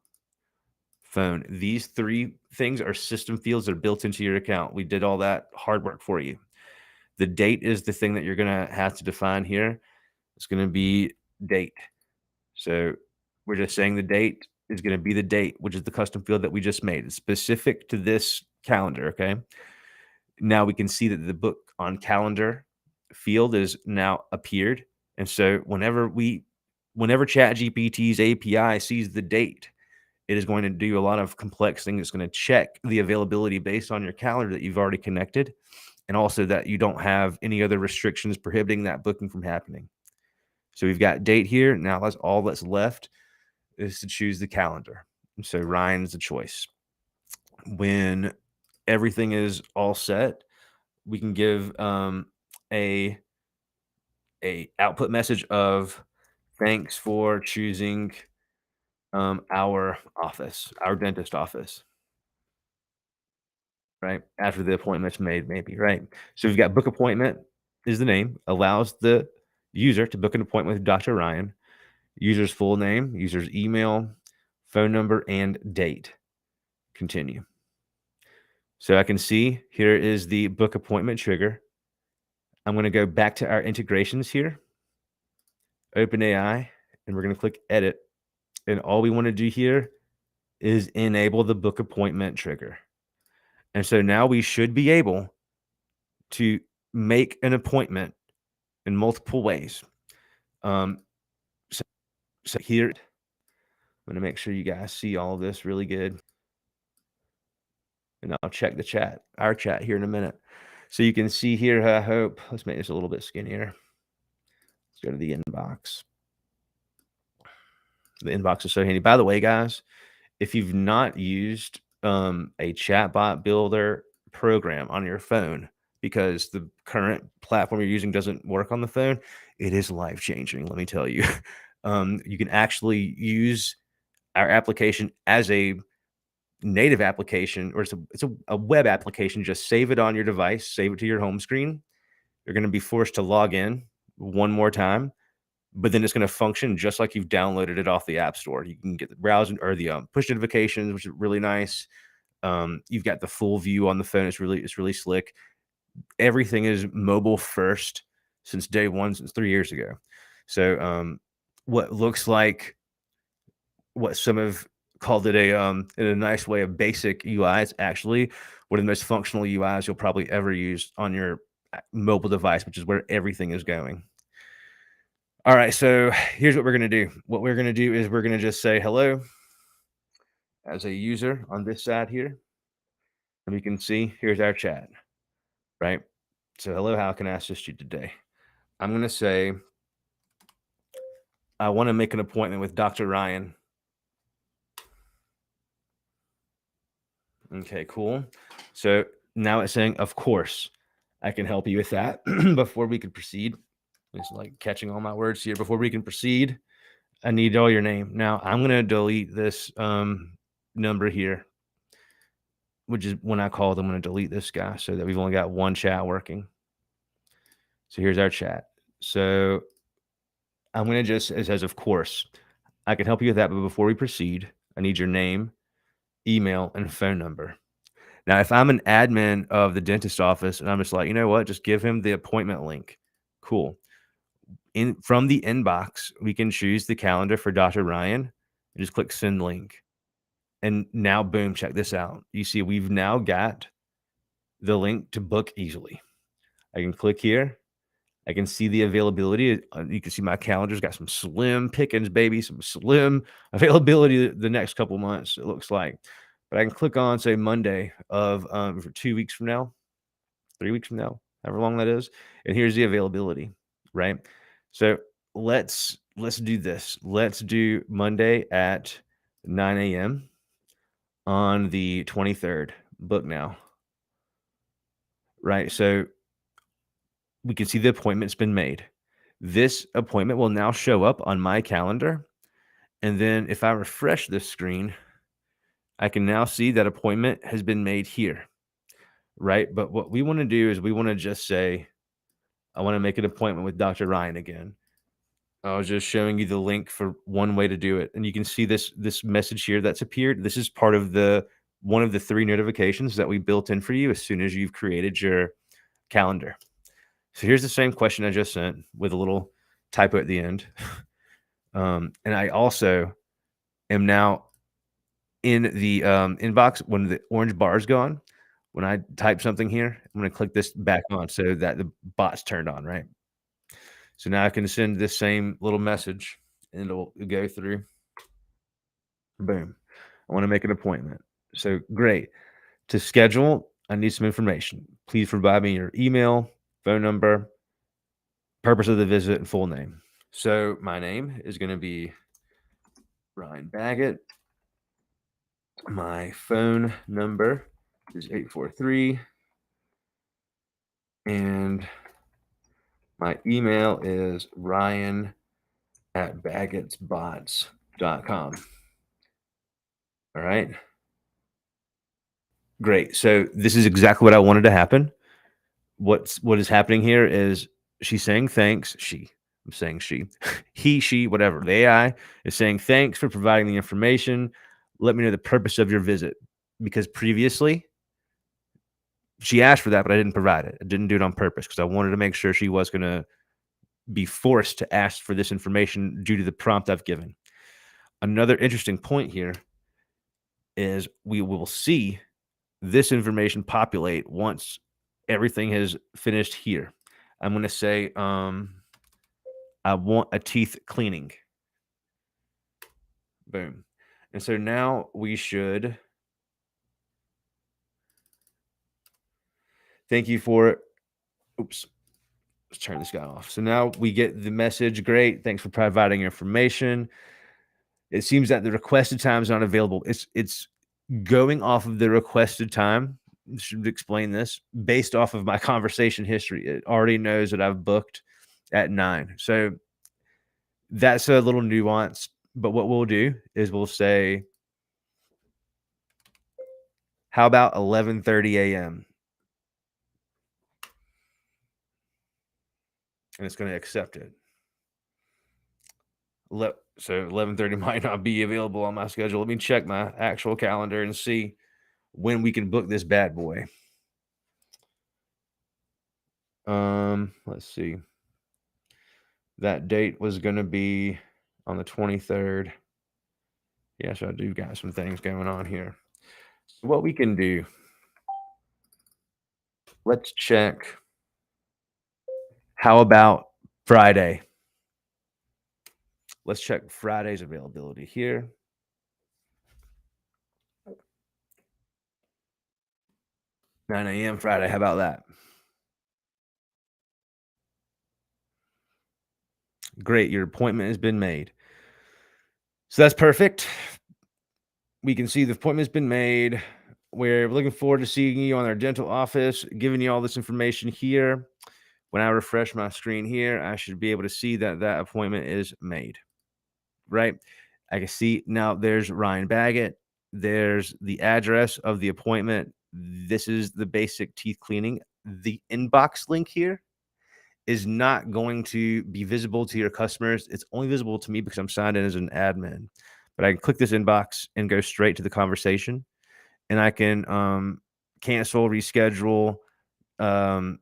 phone. These three things are system fields that are built into your account. We did all that hard work for you. The date is the thing that you're going to have to define here. It's going to be date. So we're just saying the date is going to be the date, which is the custom field that we just made. It's specific to this calendar. Okay. Now we can see that the book on calendar field is now appeared. And so whenever ChatGPT's API sees the date, it is going to do a lot of complex things. It's going to check the availability based on your calendar that you've already connected, and also that you don't have any other restrictions prohibiting that booking from happening. So we've got date here. Now that's all that's left is to choose the calendar. And so Ryan's the choice. When everything is all set, we can give a output message of thanks for choosing our office, our dentist office. right? After the appointment's made, maybe, right? So we've got book appointment is the name, allows the user to book an appointment with Dr. Ryan, user's full name, user's email, phone number, and date. Continue. So I can see here is the book appointment trigger. I'm going to go back to our integrations here, OpenAI, and we're going to click edit. And all we want to do here is enable the book appointment trigger. And so now we should be able to make an appointment in multiple ways. So here, I'm going to make sure you guys see all of this really good. And I'll check the chat, our chat here in a minute. So you can see here, I hope, let's make this a little bit skinnier. Let's go to the inbox. The inbox is so handy. By the way, guys, if you've not used a chatbot builder program on your phone because the current platform you're using doesn't work on the phone, it is life-changing, let me tell you. You can actually use our application as a native application, or it's a web application. Just save it on your device, save it to your home screen. You're going to be forced to log in one more time, but then it's going to function just like you've downloaded it off the App Store. You can get the browser or the push notifications, which is really nice. You've got the full view on the phone. It's really slick. Everything is mobile first since day one, since 3 years ago. So what looks like what some have called it in a nice way, a basic UI. It's actually one of the most functional UIs you'll probably ever use on your mobile device, which is where everything is going. All right, so here's what we're going to do. What we're going to do is we're going to just say hello as a user on this side here. And we can see here's our chat, right? So hello, how can I assist you today? I'm going to say, I want to make an appointment with Dr. Ryan. Okay, cool. So now it's saying, of course, I can help you with that. Before we could proceed, it's like catching all my words here. Before we can proceed, I need all your name. Now I'm going to delete this number here, which is when I called, I'm going to delete this guy so that we've only got one chat working. So here's our chat. So I'm going to just, it says, of course, I can help you with that. But before we proceed, I need your name, email, and phone number. Now, if I'm an admin of the dentist office and I'm just like, you know what, just give him the appointment link. Cool. From the inbox, we can choose the calendar for Dr. Ryan and just click send link. And now, boom, check this out. You see, we've now got the link to book easily. I can click here. I can see the availability. You can see my calendar's got some slim pickings, baby, some slim availability the next couple months, it looks like. But I can click on, say, Monday of for 2 weeks from now, 3 weeks from now, however long that is. And here's the availability, right? So let's do this. Let's do Monday at 9 a.m. on the 23rd. Book now, right? So we can see the appointment's been made. This appointment will now show up on my calendar. And then if I refresh this screen, I can now see that appointment has been made here, right? But what we want to do is we want to just say, I want to make an appointment with Dr. Ryan again. I was just showing you the link for one way to do it. And you can see this message here that's appeared. This is part of one of the 3 notifications that we built in for you as soon as you've created your calendar. So here's the same question I just sent with a little typo at the end. And I also am now in the inbox when the orange bar is gone. When I type something here, I'm going to click this back on so that the bot's turned on, right? So now I can send this same little message and it'll go through. Boom. I want to make an appointment. So great. To schedule, I need some information. Please provide me your email, phone number, purpose of the visit, and full name. So my name is going to be Ryan Baggott. My phone number is 843. And my email is ryan@baggottsbots.com. All right. Great. So this is exactly what I wanted to happen. What is happening here is she's saying thanks. I'm saying she, he, she, whatever. The AI is saying thanks for providing the information. Let me know the purpose of your visit, because previously she asked for that, but I didn't provide it. I didn't do it on purpose because I wanted to make sure she was going to be forced to ask for this information due to the prompt I've given. Another interesting point here is we will see this information populate once everything has finished here. I'm going to say, I want a teeth cleaning. Boom. And so now we should, thank you for, oops, let's turn this guy off. So now we get the message. Great. Thanks for providing information. It seems that the requested time is not available. It's going off of the requested time. I should explain this based off of my conversation history. It already knows that I've booked at 9. So that's a little nuance. But what we'll do is we'll say, how about 11:30 a.m.? And it's going to accept it. So 11:30 might not be available on my schedule. Let me check my actual calendar and see when we can book this bad boy. Let's see. That date was going to be on the 23rd. Yes, I do got some things going on here. So what we can do, let's check. How about Friday? Let's check Friday's availability here. $9 a.m. Friday. How about that? Great. Your appointment has been made. So that's perfect. We can see the appointment's been made. We're looking forward to seeing you on our dental office, giving you all this information here. When I refresh my screen here, I should be able to see that that appointment is made, right? I can see now there's Ryan Baggott. There's the address of the appointment. This is the basic teeth cleaning. The inbox link here is not going to be visible to your customers. It's only visible to me because I'm signed in as an admin. But I can click this inbox and go straight to the conversation, and I can cancel, reschedule,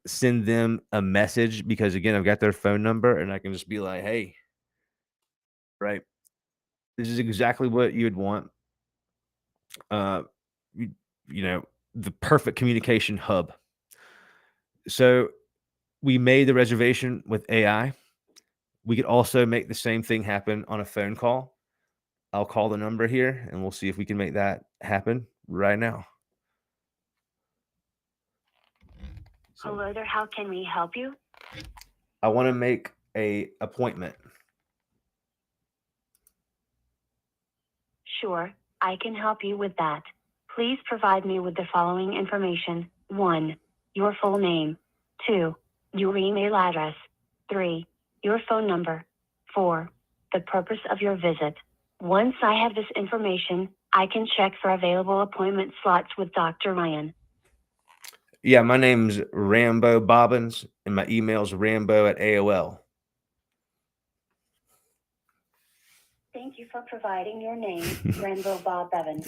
send them a message, because again, I've got their phone number, and I can just be like, hey, right, this is exactly what you would want. Uh, you, you know, the perfect communication hub. So we made the reservation with AI. We could also make the same thing happen on a phone call. I'll call the number here and we'll see if we can make that happen right now. Hello there, how can we help you? I want to make a appointment. Sure, I can help you with that. Please provide me with the following information. 1. Your full name. 2. Your email address. 3. Your phone number. 4. The purpose of your visit. Once I have this information, I can check for available appointment slots with Dr. Ryan. Yeah, my name's Rambo Bobbins, and my email's rambo@AOL. Thank you for providing your name, Rambo Bob Evans.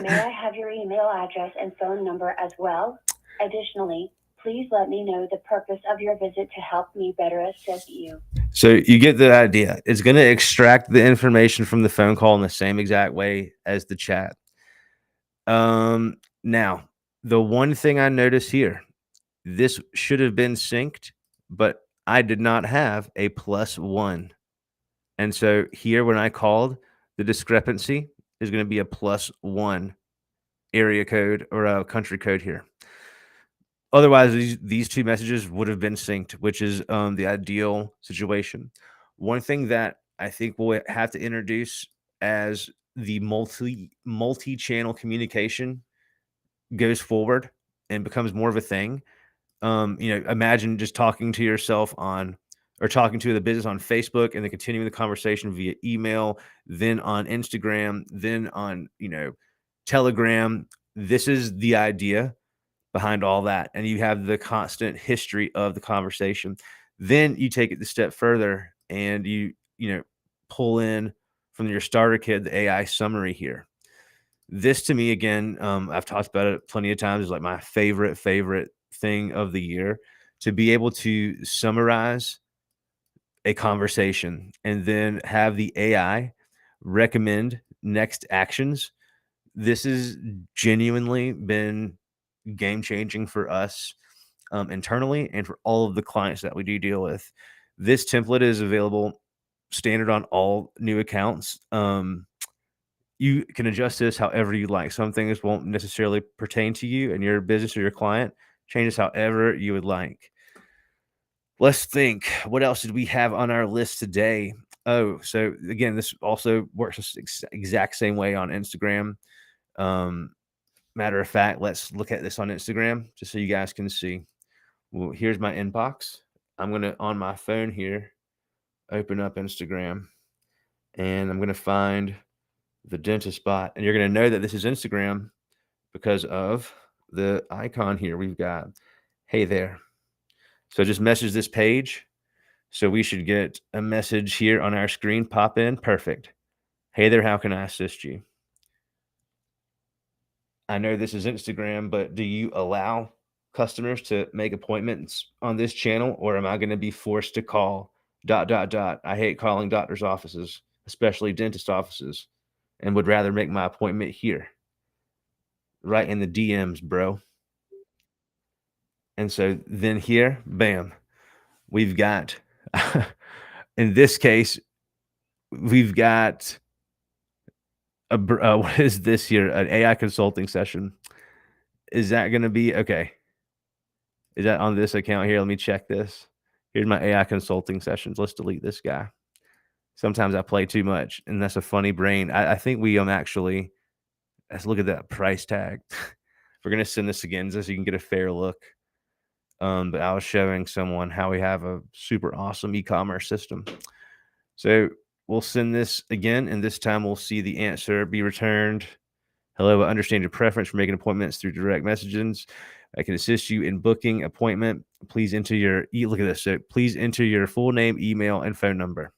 May I have your email address and phone number as well? Additionally, please let me know the purpose of your visit to help me better assist you. So you get the idea. It's going to extract the information from the phone call in the same exact way as the chat. Now, the one thing I notice here, this should have been synced, but I did not have a +1. And so here, when I called, the discrepancy is going to be a +1 area code or a country code here. Otherwise, these two messages would have been synced, which is the ideal situation. One thing that I think we'll have to introduce as the multi-channel communication goes forward and becomes more of a thing. Imagine just talking to yourself on, or talking to the business on Facebook, and then continuing the conversation via email, then on Instagram, then on, Telegram, This is the idea behind all that. And you have the constant history of the conversation. Then you take it a step further and you pull in from your starter kit the AI summary here. This to me, again, I've talked about it plenty of times, is like my favorite thing of the year, to be able to summarize a conversation and then have the AI recommend next actions. This has genuinely been game changing for us internally and for all of the clients that we do deal with. This template is available standard on all new accounts. You can adjust this however you like. Some things won't necessarily pertain to you and your business or your client. Change this however you would like. Let's think. What else did we have on our list today? Oh, so again, this also works the exact same way on Instagram. Matter of fact, let's look at this on Instagram just so you guys can see. Well, here's my inbox. I'm going to, on my phone here, open up Instagram and I'm going to find the dentist bot. And you're going to know that this is Instagram because of the icon here. We've got, hey there. So just message this page. So we should get a message here on our screen pop in. Perfect. Hey there, how can I assist you? I know this is Instagram, but do you allow customers to make appointments on this channel, or am I going to be forced to call ... I hate calling doctors' offices, especially dentist offices, and would rather make my appointment here, right in the DMs, bro. And so then here, bam, we've got, in this case, we've got what is this here? An AI consulting session. Is that going to be okay? Is that on this account here? Let me check this. Here's my AI consulting sessions. Let's delete this guy. Sometimes I play too much, and that's a funny brain. I think we actually, let's look at that price tag. We're gonna send this again so you can get a fair look. But I was showing someone how we have a super awesome e-commerce system. So we'll send this again, and this time we'll see the answer be returned. Hello, I understand your preference for making appointments through direct messages. I can assist you in booking appointment. Please enter your look at this. So please enter your full name, email, and phone number.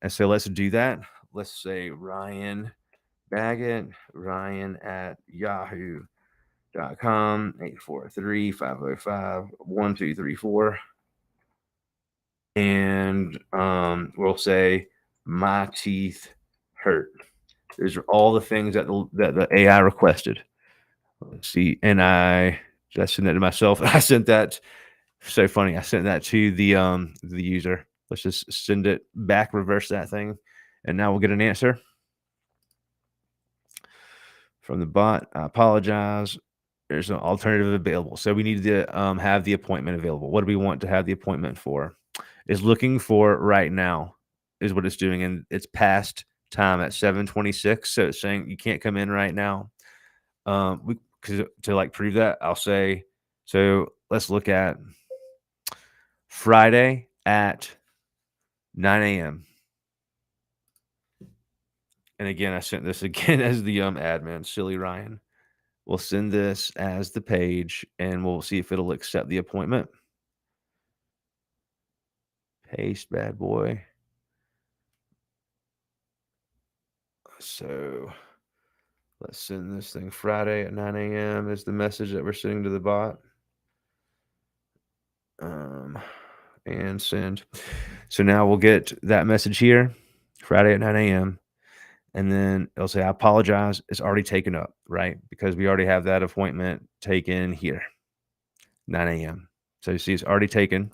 And so let's do that. Let's say Ryan Baggott, Ryan at yahoo.com, 843-505-1234. And we'll say my teeth hurt. Those are all the things that the AI requested. Let's see. And I sent that to myself. I sent that. So funny. I sent that to the user. Let's just send it back, reverse that thing. And now we'll get an answer from the bot. I apologize. There's an alternative available. So we need to have the appointment available. What do we want to have the appointment for? Is looking for right now is what it's doing. And it's past time at 7:26. So it's saying you can't come in right now. Because to like prove that, I'll say, so let's look at Friday at 9 a.m. And again, I sent this again as the admin, silly Ryan. We'll send this as the page and we'll see if it'll accept the appointment. Paste, bad boy. So let's send this thing Friday at 9 a.m. is the message that we're sending to the bot. And send. So now we'll get that message here, Friday at 9 a.m. And then it'll say, I apologize. It's already taken up, right? Because we already have that appointment taken here, 9 a.m. So you see, it's already taken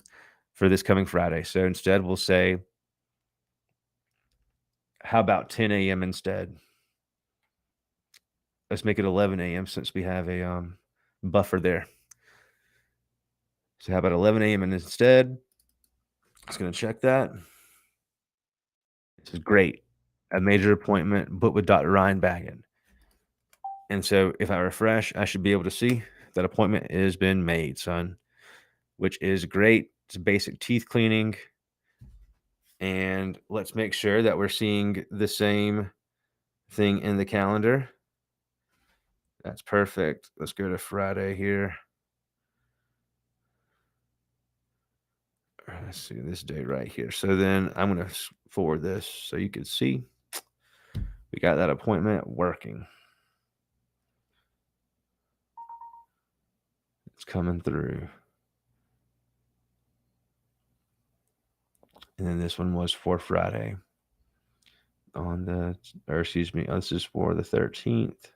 for this coming Friday. So instead, we'll say, how about 10 a.m. instead? Let's make it 11 a.m. since we have a buffer there. So how about 11 a.m. and instead? It's going to check that. This is great. A major appointment booked with Dr. Ryan Baggott. And so if I refresh, I should be able to see that appointment has been made, son, which is great. It's basic teeth cleaning. And let's make sure that we're seeing the same thing in the calendar. That's perfect. Let's go to Friday here. Let's see this day right here. So then I'm going to forward this so you can see we got that appointment working. It's coming through. And then this one was for Friday this is for the 13th.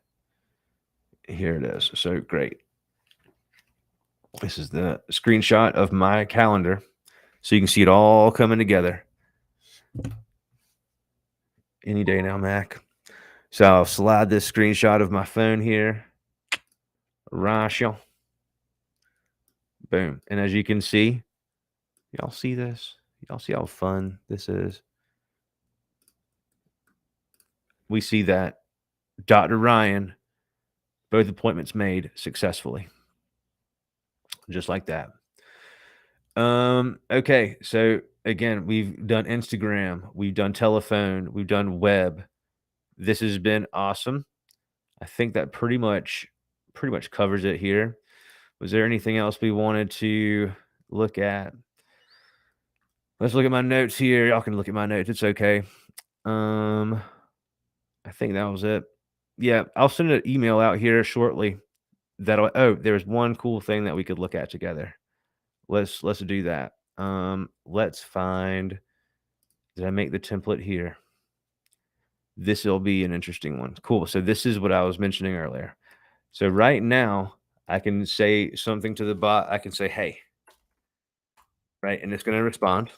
Here it is. So great. This is the screenshot of my calendar. So you can see it all coming together. Any day now, Mac. So I'll slide this screenshot of my phone here. Rachel. Boom. And as you can see, y'all see this? Y'all see how fun this is? We see that Dr. Ryan, both appointments made successfully. Just like that. Okay. So again, we've done Instagram, we've done telephone, we've done web. This has been awesome. I think that pretty much covers it here. Was there anything else we wanted to look at? Let's look at my notes here. Y'all can look at my notes. It's okay. I think that was it. Yeah, I'll send an email out here shortly. There's one cool thing that we could look at together. Let's do that. Let's find. Did I make the template here? This will be an interesting one. Cool. So this is what I was mentioning earlier. So right now, I can say something to the bot. I can say, "Hey," right, and it's going to respond.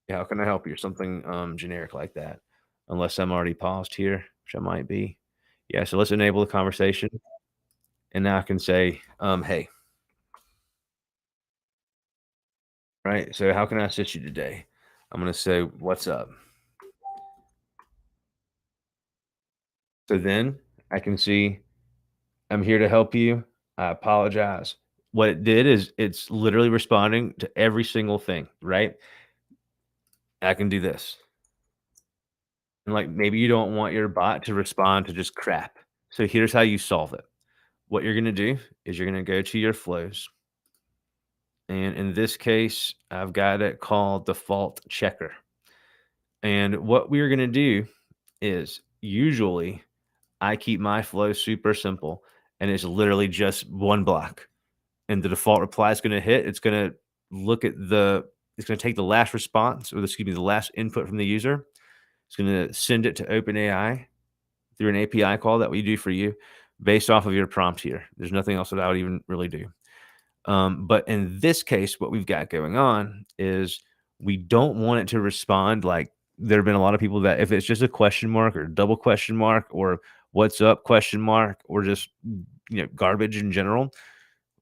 Yeah, how can I help you? Or something generic like that. Unless I'm already paused here, which I might be. Yeah. So let's enable the conversation, and now I can say, "Hey," right. So how can I assist you today? I'm going to say, "What's up?" So then I can see I'm here to help you. I apologize. What it did is it's literally responding to every single thing, right? I can do this. And like maybe you don't want your bot to respond to just crap. So here's how you solve it. What you're going to do is you're going to go to your flows. And in this case, I've got it called default checker. And what we're going to do is usually I keep my flow super simple and it's literally just one block. And the default reply is going to hit. It's going to it's going to take the last response the last input from the user. It's going to send it to OpenAI through an API call that we do for you based off of your prompt here. There's nothing else that I would even really do. But in this case, what we've got going on is we don't want it to respond like there have been a lot of people that if it's just a question mark or double question mark or what's up question mark or just garbage in general,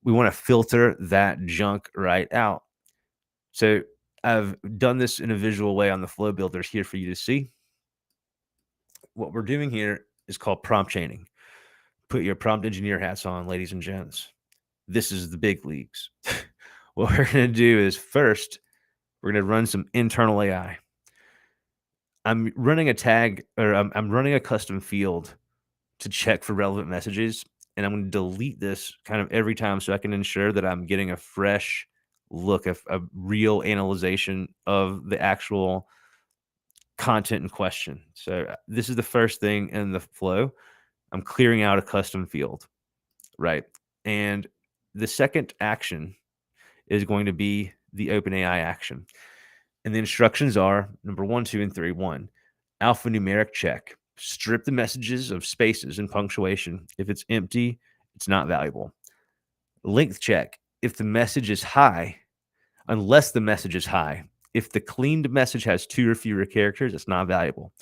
we want to filter that junk right out. So I've done this in a visual way on the flow builders here for you to see. What we're doing here is called prompt chaining. Put your prompt engineer hats on, ladies and gents. This is the big leagues. What we're going to do is first, we're going to run some internal AI. I'm running a tag or I'm running a custom field to check for relevant messages. And I'm going to delete this kind of every time so I can ensure that I'm getting a fresh look of a real analyzation of the actual content in question. So this is the first thing in the flow. I'm clearing out a custom field, right? And the second action is going to be the OpenAI action. And the instructions are number 1, 2, and 3. 1, alphanumeric check. Strip the messages of spaces and punctuation. If it's empty, it's not valuable. Length check. If the message is high, unless the message is high, if the cleaned message has 2 or fewer characters, it's not valuable.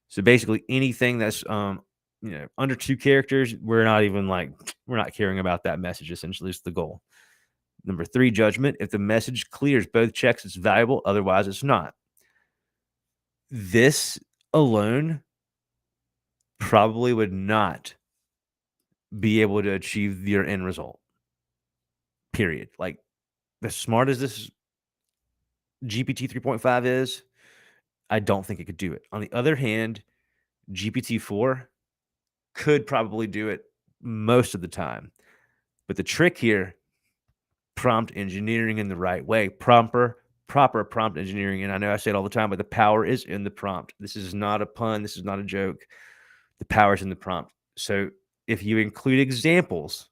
So basically anything that's under 2 characters, we're not caring about that message. Essentially, is the goal. Number 3, judgment. If the message clears both checks, it's valuable. Otherwise, it's not. This alone probably would not be able to achieve your end result. Period. Like, as smart as this GPT 3.5 is, I don't think it could do it. On the other hand, GPT 4 could probably do it most of the time. But the trick here, prompt engineering in the right way, proper prompt engineering. And I know I say it all the time, but the power is in the prompt. This is not a pun. This is not a joke. The power is in the prompt. So if you include examples,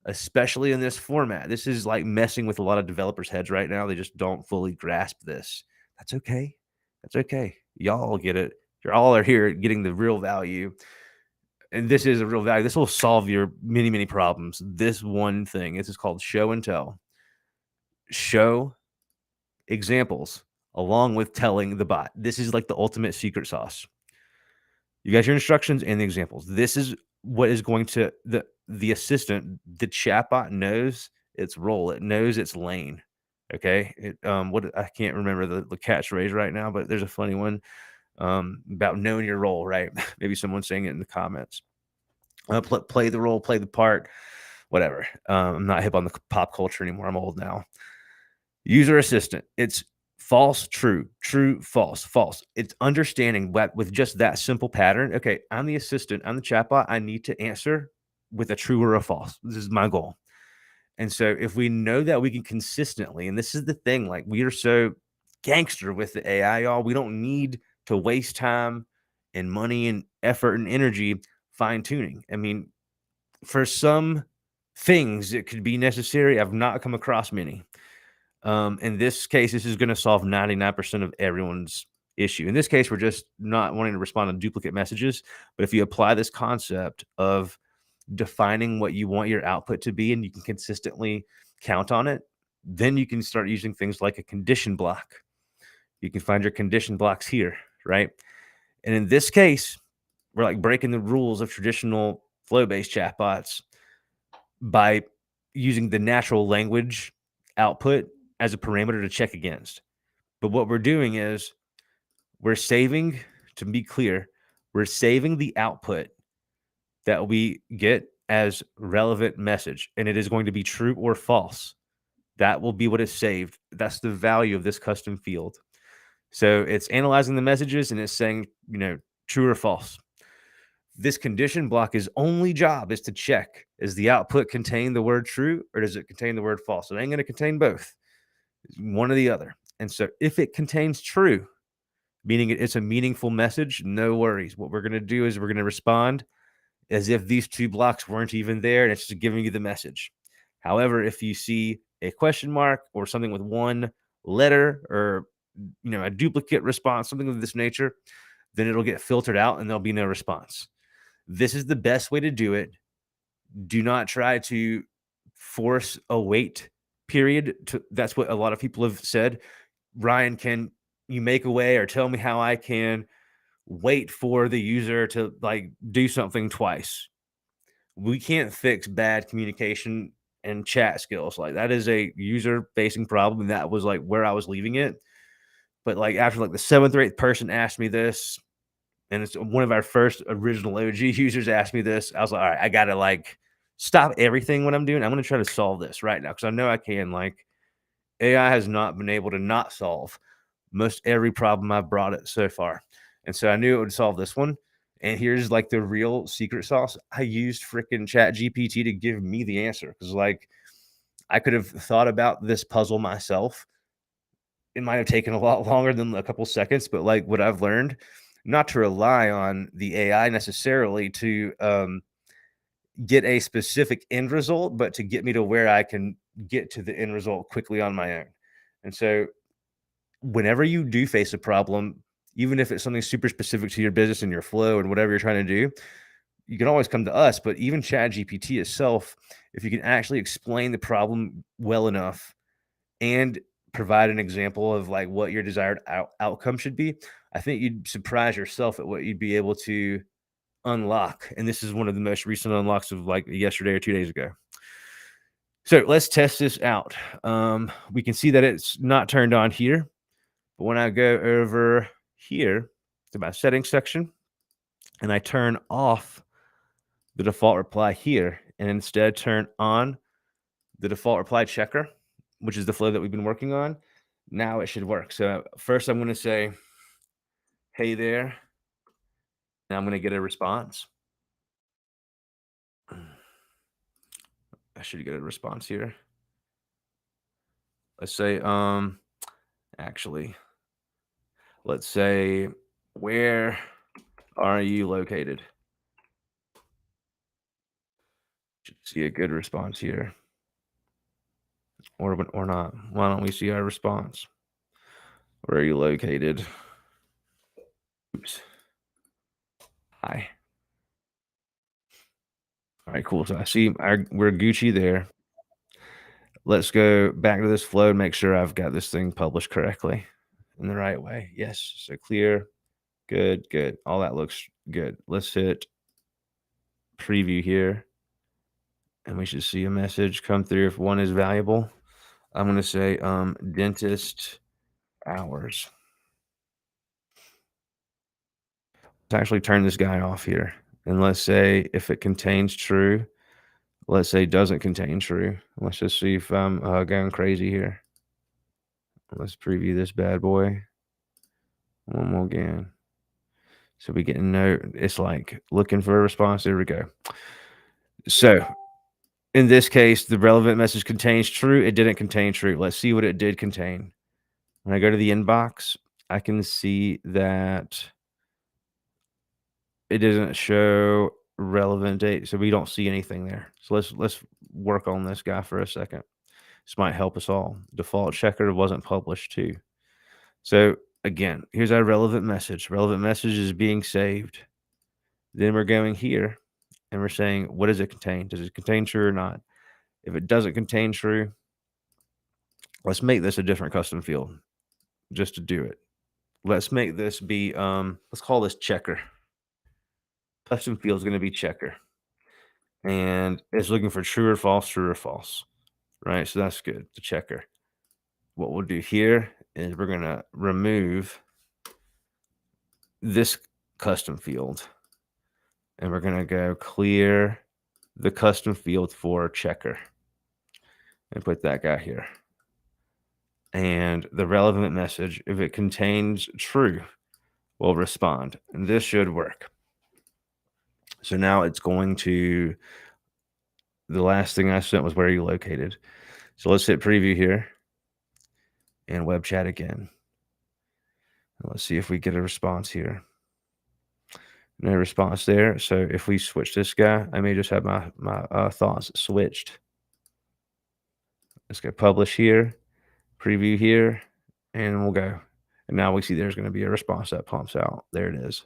especially in this format, this is like messing with a lot of developers' heads right now. They just don't fully grasp this. That's okay. That's okay. Y'all get it. You're all are here getting the real value. And this is a real value. This will solve your many, many problems. This one thing, this is called show and tell. Show examples along with telling the bot. This is like the ultimate secret sauce. You got your instructions and the examples. This is what is going to the assistant, the chatbot knows its role. It knows its lane. Okay. What I can't remember the catchphrase right now, but there's a funny one about knowing your role, right? Maybe someone's saying it in the comments. Play the role, play the part, whatever. I'm not hip on the pop culture anymore. I'm old now. User assistant. It's false, true, true, false, false. It's understanding what with just that simple pattern. Okay, I'm the assistant, I'm the chatbot. I need to answer with a true or a false. This is my goal. And so if we know that we can consistently, and this is the thing, like we are so gangster with the AI, y'all, we don't need to waste time and money and effort and energy fine tuning. I mean, for some things it could be necessary. I've not come across many. In this case, this is going to solve 99% of everyone's issue. In this case, we're just not wanting to respond to duplicate messages. But if you apply this concept of defining what you want your output to be and you can consistently count on it, then you can start using things like a condition block. You can find your condition blocks here, right? And in this case, we're like breaking the rules of traditional flow-based chatbots by using the natural language output as a parameter to check against. But what we're doing is we're saving, to be clear, we're saving the output that we get as relevant message, and it is going to be true or false. That will be what is saved. That's the value of this custom field. So it's analyzing the messages and it's saying, true or false. This condition block's only job is to check, is the output contain the word true or does it contain the word false? It ain't going to contain both. One or the other. And so if it contains true, meaning it's a meaningful message, no worries. What we're going to do is we're going to respond as if these two blocks weren't even there and it's just giving you the message. However, if you see a question mark or something with one letter or a duplicate response, something of this nature, then it'll get filtered out and there'll be no response. This is the best way to do it. Do not try to force a wait period. That's what a lot of people have said. Ryan, can you make a way or tell me how I can wait for the user to do something twice? We can't fix bad communication and chat skills. Like that is a user facing problem. And that was like where I was leaving it. But after the seventh or eighth person asked me this, and it's one of our first original OG users asked me this, I was like, all right, I got to stop everything what I'm doing. I'm going to try to solve this right now because I know I can. AI has not been able to not solve most every problem I've brought it so far. And so I knew it would solve this one. And here's the real secret sauce. I used freaking ChatGPT to give me the answer because I could have thought about this puzzle myself. It might have taken a lot longer than a couple seconds, but what I've learned, not to rely on the AI necessarily to get a specific end result, but to get me to where I can get to the end result quickly on my own. And so whenever you do face a problem, even if it's something super specific to your business and your flow and whatever you're trying to do, you can always come to us. But even ChatGPT itself, if you can actually explain the problem well enough and provide an example of what your desired outcome should be, I think you'd surprise yourself at what you'd be able to unlock. And this is one of the most recent unlocks of yesterday or 2 days ago. So let's test this out. We can see that it's not turned on here. But when I go over here to my settings section and I turn off the default reply here and instead turn on the default reply checker, which is the flow that we've been working on, now it should work. So first I'm going to say, hey there. Now I'm going to get a response. I should get a response here. Let's say, actually, let's say, where are you located? Should see a good response here. Or not. Why don't we see our response? Where are you located? Oops. Hi. All right, cool. So I see we're Gucci there. Let's go back to this flow and make sure I've got this thing published correctly in the right way. Yes. So clear. Good, good. All that looks good. Let's hit preview here. And we should see a message come through if one is valuable. I'm going to say dentist hours. Let's actually turn this guy off here. And let's say if it contains true, let's say doesn't contain true. Let's just see if I'm going crazy here. Let's preview this bad boy one more again. So we get a note. It's like looking for a response. There we go. So in this case, the relevant message contains true. It didn't contain true. Let's see what it did contain. When I go to the inbox, I can see that it doesn't show relevant date. So we don't see anything there. So let's work on this guy for a second. This might help us all. Default checker wasn't published too. So again, here's our relevant message. Relevant message is being saved. Then we're going here and we're saying, what does it contain? Does it contain true or not? If it doesn't contain true, let's make this a different custom field just to do it. Let's make this be, let's call this checker. Custom field is going to be checker. And it's looking for true or false, right? So that's good, the checker. What we'll do here is we're going to remove this custom field. And we're going to go clear the custom field for checker. And put that guy here. And the relevant message, if it contains true, will respond. And this should work. So now it's going to, the last thing I sent was where are you located. So let's hit preview here and web chat again. Let's see if we get a response here. No response there. So if we switch this guy, I may just have my thoughts switched. Let's go publish here, preview here, and we'll go. And now we see there's going to be a response that pumps out. There it is.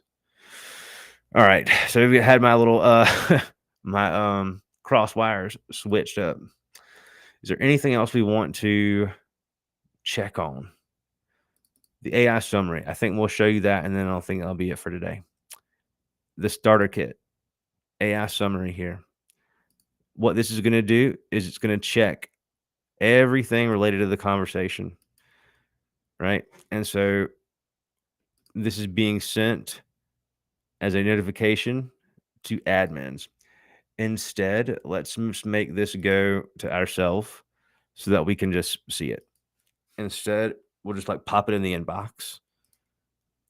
All right. So we had my little my cross wires switched up. Is there anything else we want to check on? The AI summary. I think we'll show you that, and then I think that'll be it for today. The starter kit, AI summary here. What this is going to do is it's going to check everything related to the conversation, right? And so this is being sent as a notification to admins. Instead, let's just make this go to ourselves so that we can just see it. Instead, we'll just like pop it in the inbox.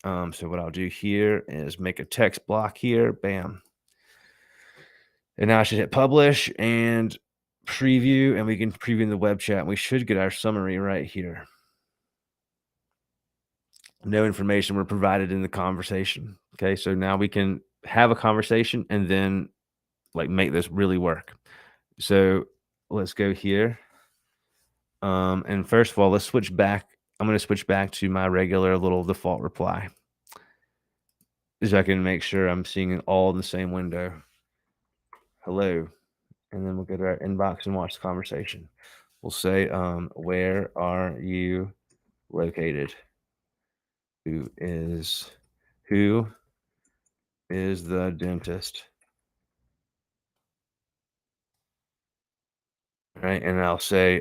So what I'll do here is make a text block here. Bam. And now I should hit publish and preview, and we can preview in the web chat. And we should get our summary right here. No information were provided in the conversation. Okay, so now we can have a conversation and then like make this really work. So let's go here. And first of all, let's switch back. I'm going to switch back to my regular little default reply, so I can make sure I'm seeing it all in the same window. Hello. And then we'll go to our inbox and watch the conversation. We'll say, where are you located? Who is the dentist? Right. And I'll say,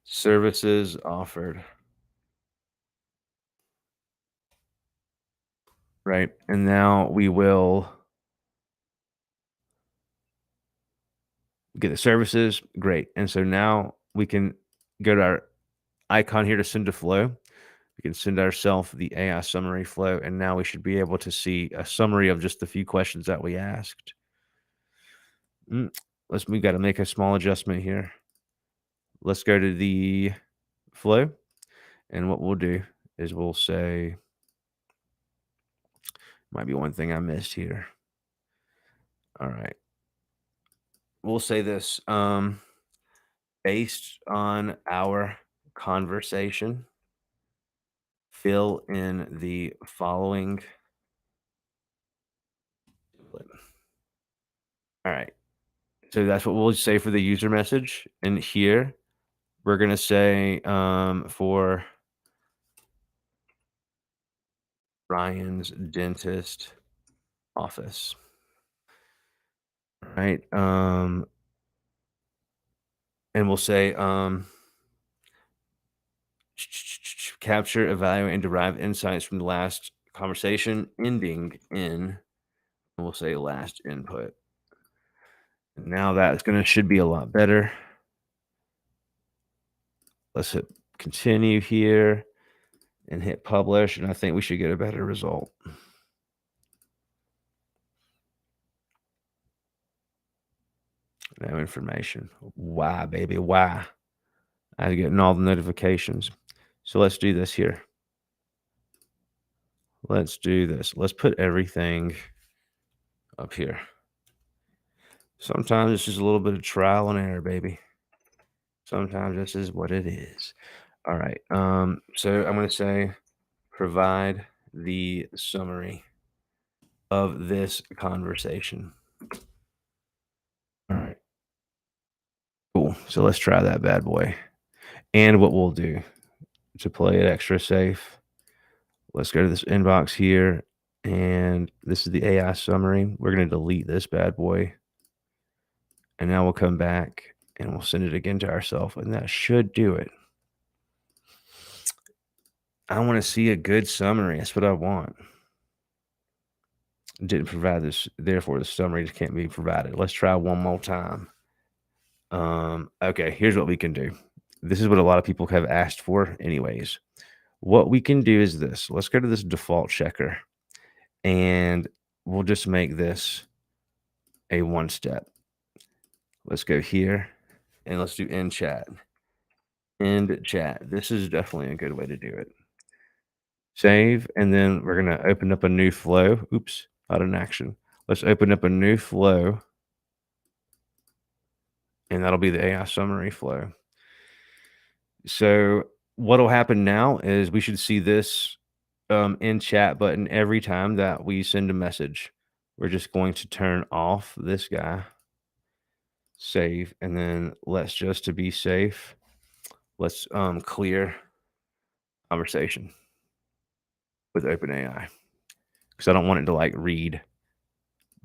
services offered. Right. And now we will get the services. Great. And so now we can go to our icon here to send a flow. We can send ourselves the AI summary flow. And now we should be able to see a summary of just the few questions that we asked. we got to make a small adjustment here. Let's go to the flow, and what we'll do is we'll say, might be one thing I missed here. All right. We'll say this, based on our conversation, fill in the following. All right. So that's what we'll say for the user message. And here we're going to say, for Ryan's dentist office. All right. And we'll say, capture, evaluate, and derive insights from the last conversation, ending in, and we'll say last input. And now that's should be a lot better. Let's hit continue here and hit publish, and I think we should get a better result. No information. Why, baby? Why? I'm getting all the notifications. So let's do this here. Let's do this. Let's put everything up here. Sometimes it's just a little bit of trial and error, baby. Sometimes this is what it is. All right. So I'm going to say provide the summary of this conversation. All right. Cool. So let's try that bad boy. And what we'll do to play it extra safe, let's go to this inbox here. And this is the AI summary. We're going to delete this bad boy. And now we'll come back and we'll send it again to ourselves. And that should do it. I want to see a good summary. That's what I want. Didn't provide this, therefore the summary just can't be provided. Let's try one more time. Okay, here's what we can do. This is what a lot of people have asked for anyways. What we can do is this. Let's go to this default checker and we'll just make this a one step. Let's go here and let's do end chat. End chat. This is definitely a good way to do it. Save, and then we're going to open up a new flow. Oops, not an action. Let's open up a new flow, and that'll be the AI summary flow. So what will happen now is we should see this in chat button every time that we send a message. We're just going to turn off this guy, save, and then let's just to be safe, let's clear conversation with OpenAI because I don't want it to like read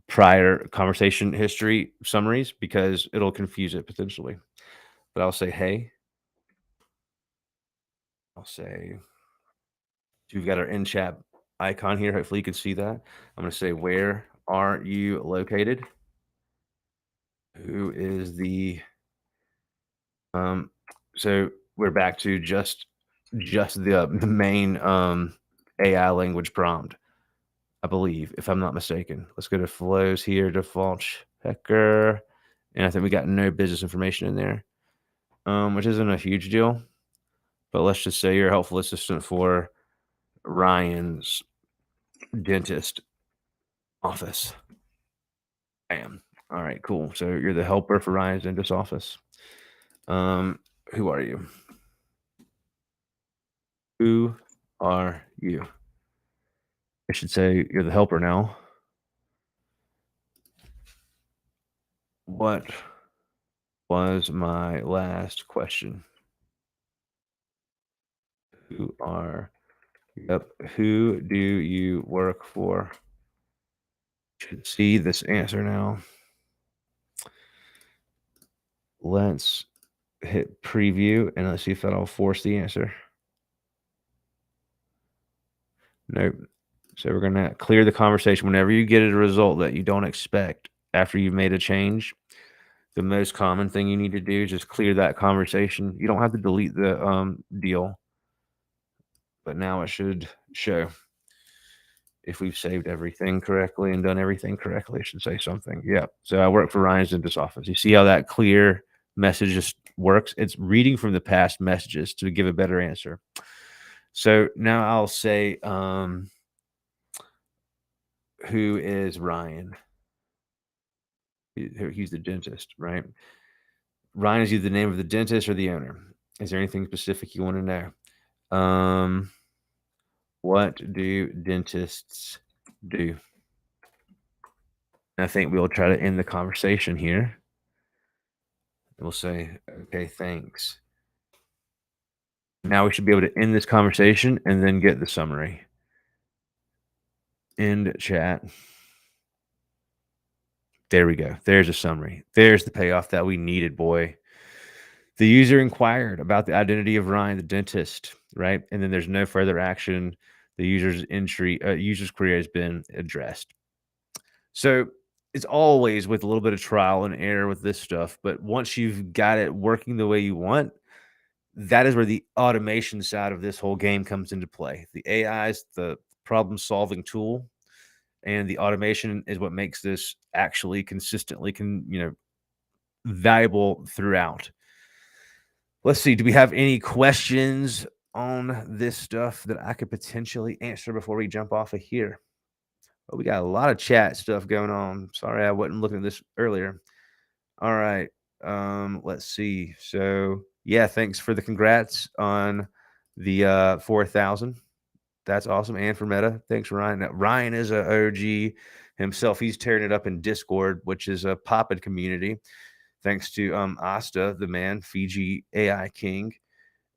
prior conversation history summaries because it'll confuse it potentially. But I'll say, hey, I'll say, we've got our in chat icon here. Hopefully you can see that. I'm going to say, where are you located? Who is the, so we're back to just the main AI language prompt, I believe, if I'm not mistaken. Let's go to flows here, default checker. And I think we got no business information in there, which isn't a huge deal. But let's just say you're a helpful assistant for Ryan's dentist office. Bam. All right, cool. So you're the helper for Ryan's dentist office. Who are you? Who are you? I should say you're the helper now. What was my last question? Who are, yep, who do you work for? Should see this answer now. Let's hit preview and let's see if that'll force the answer. Nope. So we're going to clear the conversation. Whenever you get a result that you don't expect after you've made a change, the most common thing you need to do is just clear that conversation. You don't have to delete the deal, but now it should show. if we've saved everything correctly and done everything correctly, it should say something. Yeah. So I work for Ryan's dentist office. You see how that clear message just works? It's reading from the past messages to give a better answer. So now I'll say, who is Ryan? He's the dentist, right? Ryan is either the name of the dentist or the owner. Is there anything specific you want to know? What do dentists do? I think we'll try to end the conversation here. We'll say, okay, thanks. Now we should be able to end this conversation and then get the summary. End chat. There we go. There's a summary. There's the payoff that we needed, boy. The user inquired about the identity of Ryan, the dentist, right? And then there's no further action. The user's query has been addressed. So it's always with a little bit of trial and error with this stuff. But once you've got it working the way you want, that is where the automation side of this whole game comes into play. The AI is the problem-solving tool, and the automation is what makes this actually consistently valuable throughout. Let's see. Do we have any questions on this stuff that I could potentially answer before we jump off of here? Oh, we got a lot of chat stuff going on. Sorry, I wasn't looking at this earlier. All right. Let's see. So yeah, thanks for the congrats on the 4,000. That's awesome. And for Meta, thanks, Ryan. Now, Ryan is a OG himself. He's tearing it up in Discord, which is a poppin' community. Thanks to Asta, the man, Fiji AI King.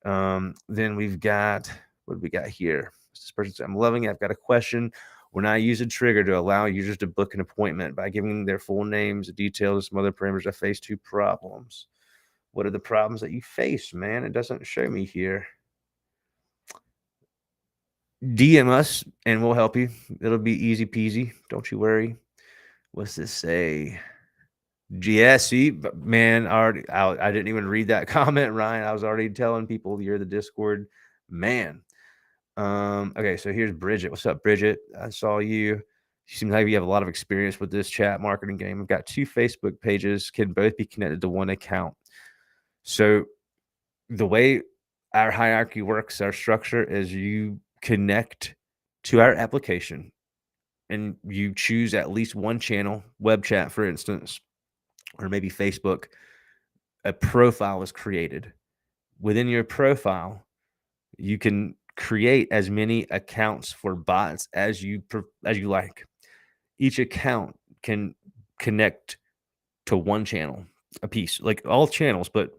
Then we've got, what do we got here? This person said, I'm loving it. I've got a question. When I use a trigger to allow users to book an appointment by giving their full names, details, some other parameters, I face two problems. What are the problems that you face, man? It doesn't show me here. DM us and we'll help you. It'll be easy peasy. Don't you worry. What's this say? Yeah, see, man, I didn't even read that comment, Ryan. I was already telling people you're the Discord man. Okay, so here's Bridget. What's up, Bridget? I saw you. You seem like you have a lot of experience with this chat marketing game. We've got 2 Facebook pages, can both be connected to one account. So the way our hierarchy works, our structure is you connect to our application and you choose at least one channel, web chat, for instance, or maybe Facebook. A profile is created. Within your profile, you can create as many accounts for bots as you like. Each account can connect to one channel a piece, like all channels, but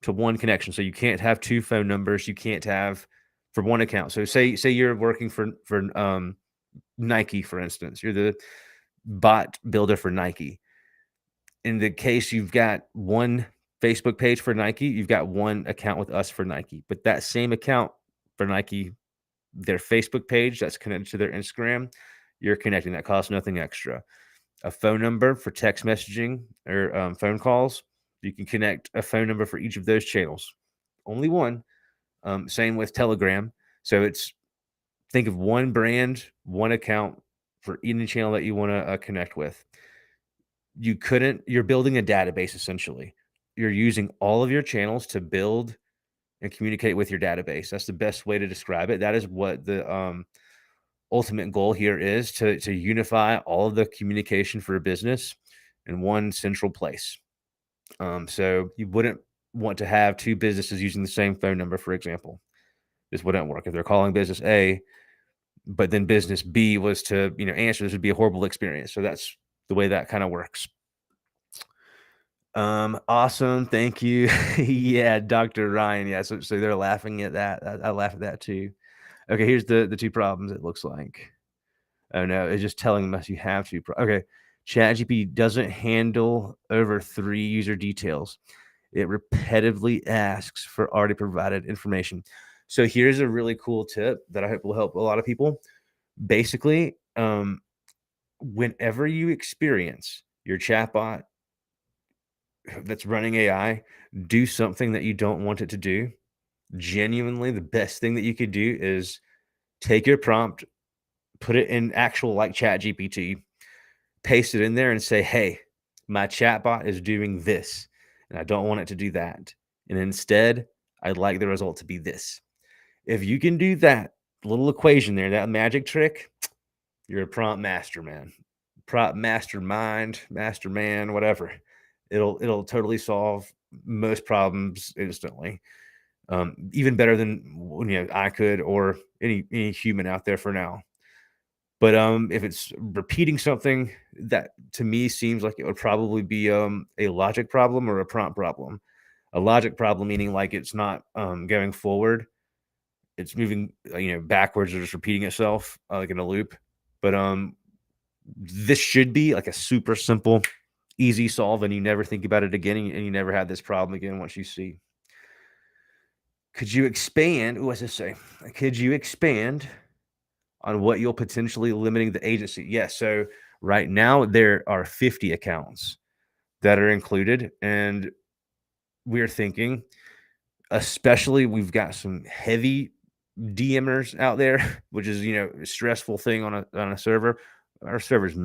to one connection. So you can't have 2 phone numbers. You can't have for one account. So say you're working for Nike, for instance. You're the bot builder for Nike. In the case you've got one Facebook page for Nike, you've got one account with us for Nike. But that same account for Nike, their Facebook page that's connected to their Instagram, you're connecting. That costs nothing extra. A phone number for text messaging or phone calls, you can connect a phone number for each of those channels. Only one. Same with Telegram. So think of one brand, one account for any channel that you want to connect with. You're building a database essentially. You're using all of your channels to build and communicate with your database. That's the best way to describe it. That is what the ultimate goal here is, to unify all of the communication for a business in one central place. So you wouldn't want to have 2 businesses using the same phone number, for example. This wouldn't work. If they're calling business A, but then business B was to answer, this would be a horrible experience. So that's the way that kind of works. Awesome. Thank you. Yeah, Dr. Ryan. Yeah, so they're laughing at that. I laugh at that too. Okay, here's the 2 problems, it looks like. Oh no, it's just telling us you have to. Okay, ChatGPT doesn't handle over 3 user details. It repetitively asks for already provided information. So here's a really cool tip that I hope will help a lot of people. Basically, whenever you experience your chatbot that's running AI do something that you don't want it to do, genuinely the best thing that you could do is take your prompt, put it in actual like Chat GPT, paste it in there and say, hey, my chatbot is doing this, and I don't want it to do that. And instead, I'd like the result to be this. If you can do that little equation there, that magic trick, you're a prompt master, man. Prompt mastermind, masterman, whatever. It'll totally solve most problems instantly. Even better than I could or any human out there for now. But if it's repeating something, that to me seems like it would probably be a logic problem or a prompt problem. A logic problem meaning like it's not going forward, it's moving backwards or just repeating itself like in a loop. But this should be like a super simple, easy solve, and you never think about it again, and you never have this problem again once you see. Could you expand? What's this say? Could you expand on what you'll potentially limiting the agency? Yes. So right now there are 50 accounts that are included, and we're thinking, especially we've got some heavy DMers out there, which is a stressful thing on a server. Our servers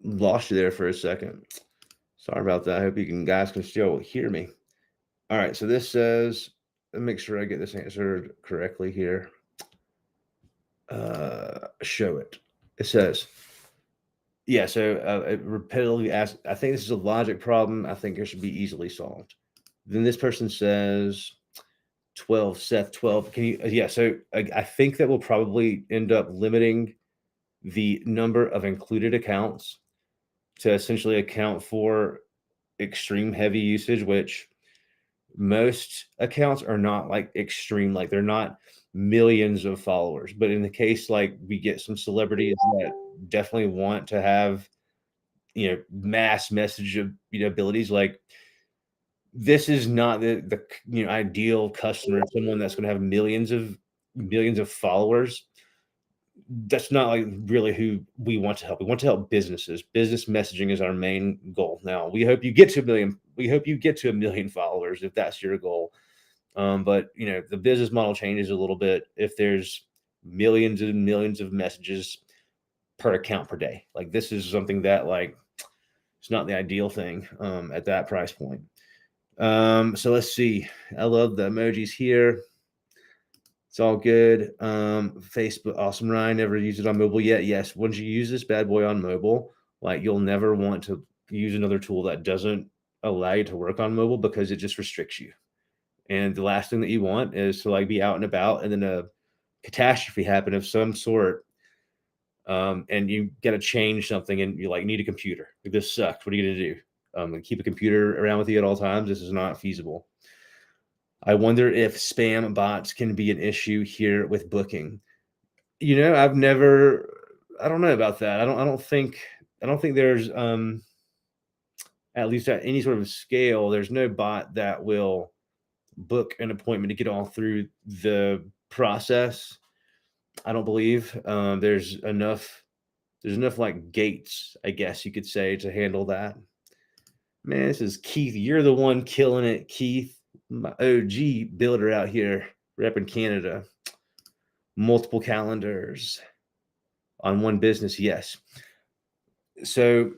lost you there for a second. Sorry about that. I hope you guys can still hear me. All right. So this says, let me make sure I get this answered correctly here. Show it. It says, yeah. So it repeatedly asks, I think this is a logic problem. I think it should be easily solved. Then this person says, 12, Seth, 12. Can you, yeah. So I think that will probably end up limiting the number of included accounts to essentially account for extreme heavy usage, which most accounts are not like extreme, like they're not millions of followers. But in the case, like we get some celebrities that definitely want to have, mass message of, abilities, like this is not the ideal customer, someone that's going to have millions of followers. That's not like really who we want to help. We want to help businesses. Business messaging is our main goal. Now, we hope you get to a million. We hope you get to a million followers if that's your goal. But the business model changes a little bit if there's millions and millions of messages per account per day. Like this is something that like it's not the ideal thing at that price point. So let's see. I love the emojis here. It's all good. Facebook, awesome. Ryan, never used it on mobile yet. Yes, once you use this bad boy on mobile, like you'll never want to use another tool that doesn't allow you to work on mobile because it just restricts you. And the last thing that you want is to like be out and about and then a catastrophe happen of some sort, and you got to change something and you like need a computer. Like, this sucks. What are you going to do? Like, keep a computer around with you at all times? This is not feasible. I wonder if spam bots can be an issue here with booking. I don't know about that. I don't think there's at least at any sort of scale, there's no bot that will book an appointment to get all through the process. I don't believe there's enough like gates, I guess you could say, to handle that. Man, this is Keith. You're the one killing it, Keith. My OG builder out here repping Canada. Multiple calendars on one business, yes. So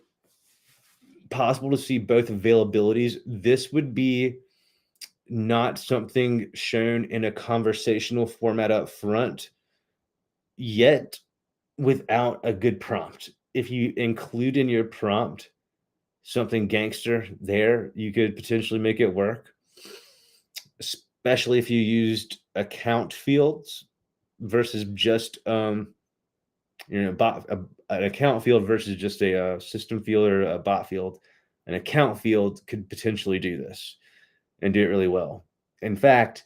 possible to see both availabilities. This would be not something shown in a conversational format up front yet without a good prompt. If you include in your prompt something gangster there, you could potentially make it work, especially if you used account fields versus just an account field versus just a system field or a bot field. An account field could potentially do this and do it really well. In fact,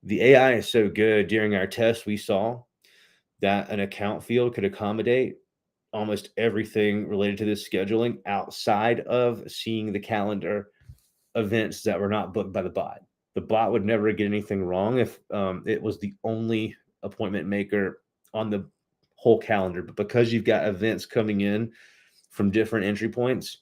the AI is so good. During our test, we saw that an account field could accommodate almost everything related to this scheduling outside of seeing the calendar events that were not booked by the bot. The bot would never get anything wrong if it was the only appointment maker on the whole calendar. But because you've got events coming in from different entry points,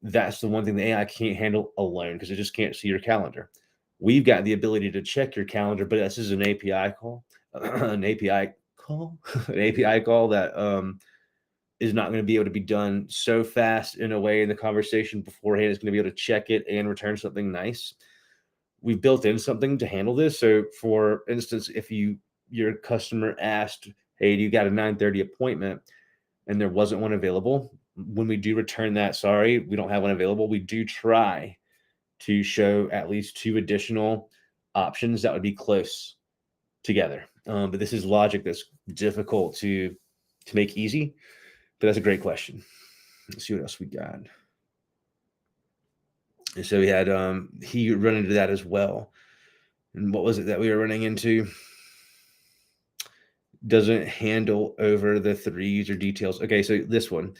that's the one thing the AI can't handle alone because it just can't see your calendar. We've got the ability to check your calendar, but this is an API call, an API call that is not going to be able to be done so fast in a way in the conversation beforehand. It's going to be able to check it and return something nice. We've built in something to handle this. So for instance, if your customer asked, hey, do you got a 9:30 appointment and there wasn't one available, when we do return that, sorry, we don't have one available, we do try to show at least 2 additional options that would be close together. But this is logic that's difficult to make easy. But that's a great question. Let's see what else we got. And so we had he run into that as well. And what was it that we were running into? Doesn't handle over the 3 user details. Okay, so this one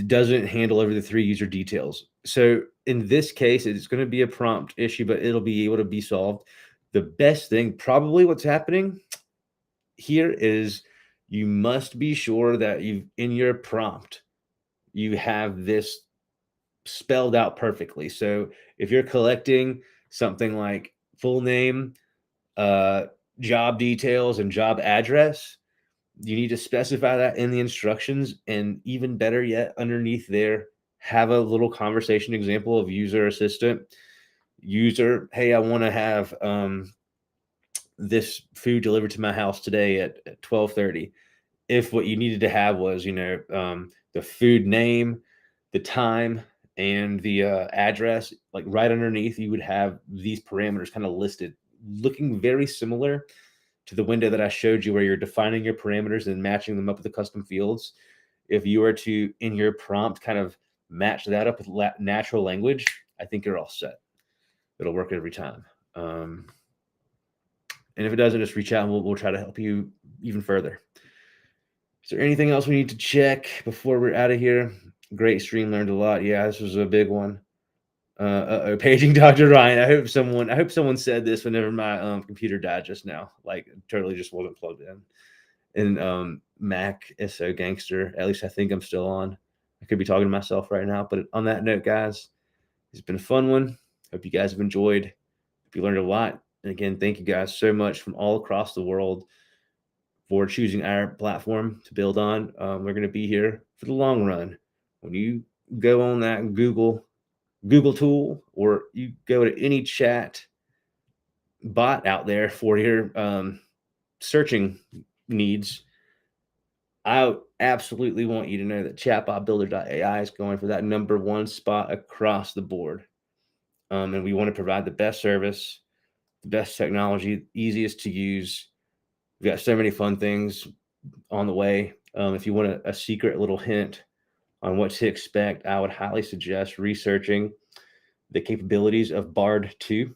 doesn't handle over the 3 user details. So in this case, it's going to be a prompt issue, but it'll be able to be solved. The best thing, probably what's happening here, is you must be sure that in your prompt, you have this spelled out perfectly. So if you're collecting something like full name, job details, and job address, you need to specify that in the instructions. And even better yet, underneath there, have a little conversation example of user assistant. User, hey, I want to have this food delivered to my house today at 12:30. If what you needed to have was, the food name, the time, and the address, like right underneath, you would have these parameters kind of listed, looking very similar to the window that I showed you where you're defining your parameters and matching them up with the custom fields. If you were to, in your prompt, kind of match that up with natural language, I think you're all set. It'll work every time. And if it doesn't, just reach out and we'll try to help you even further. Is there anything else we need to check before we're out of here? Great stream, learned a lot. Yeah, this was a big one. Paging Dr. Ryan. I hope someone said this whenever my computer died just now. Like, totally just wasn't plugged in. And Mac is so gangster. At least I think I'm still on. I could be talking to myself right now. But on that note, guys, it's been a fun one. Hope you guys have enjoyed. Hope you learned a lot. And again, thank you guys so much from all across the world for choosing our platform to build on. We're going to be here for the long run. When you go on that Google tool, or you go to any chat bot out there for your searching needs, I absolutely want you to know that ChatbotBuilder.ai is going for that #1 spot across the board. And we want to provide the best service, the best technology, easiest to use. We've got so many fun things on the way. If you want a secret little hint on what to expect, I would highly suggest researching the capabilities of Bard 2.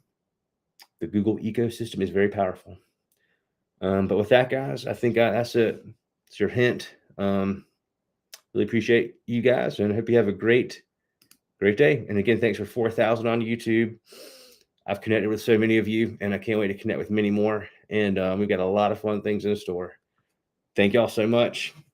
The Google ecosystem is very powerful. But with that, guys, I think that's it. It's your hint. Really appreciate you guys, and I hope you have a great day. And again, thanks for 4,000 on YouTube. I've connected with so many of you, and I can't wait to connect with many more. And we've got a lot of fun things in store. Thank y'all so much.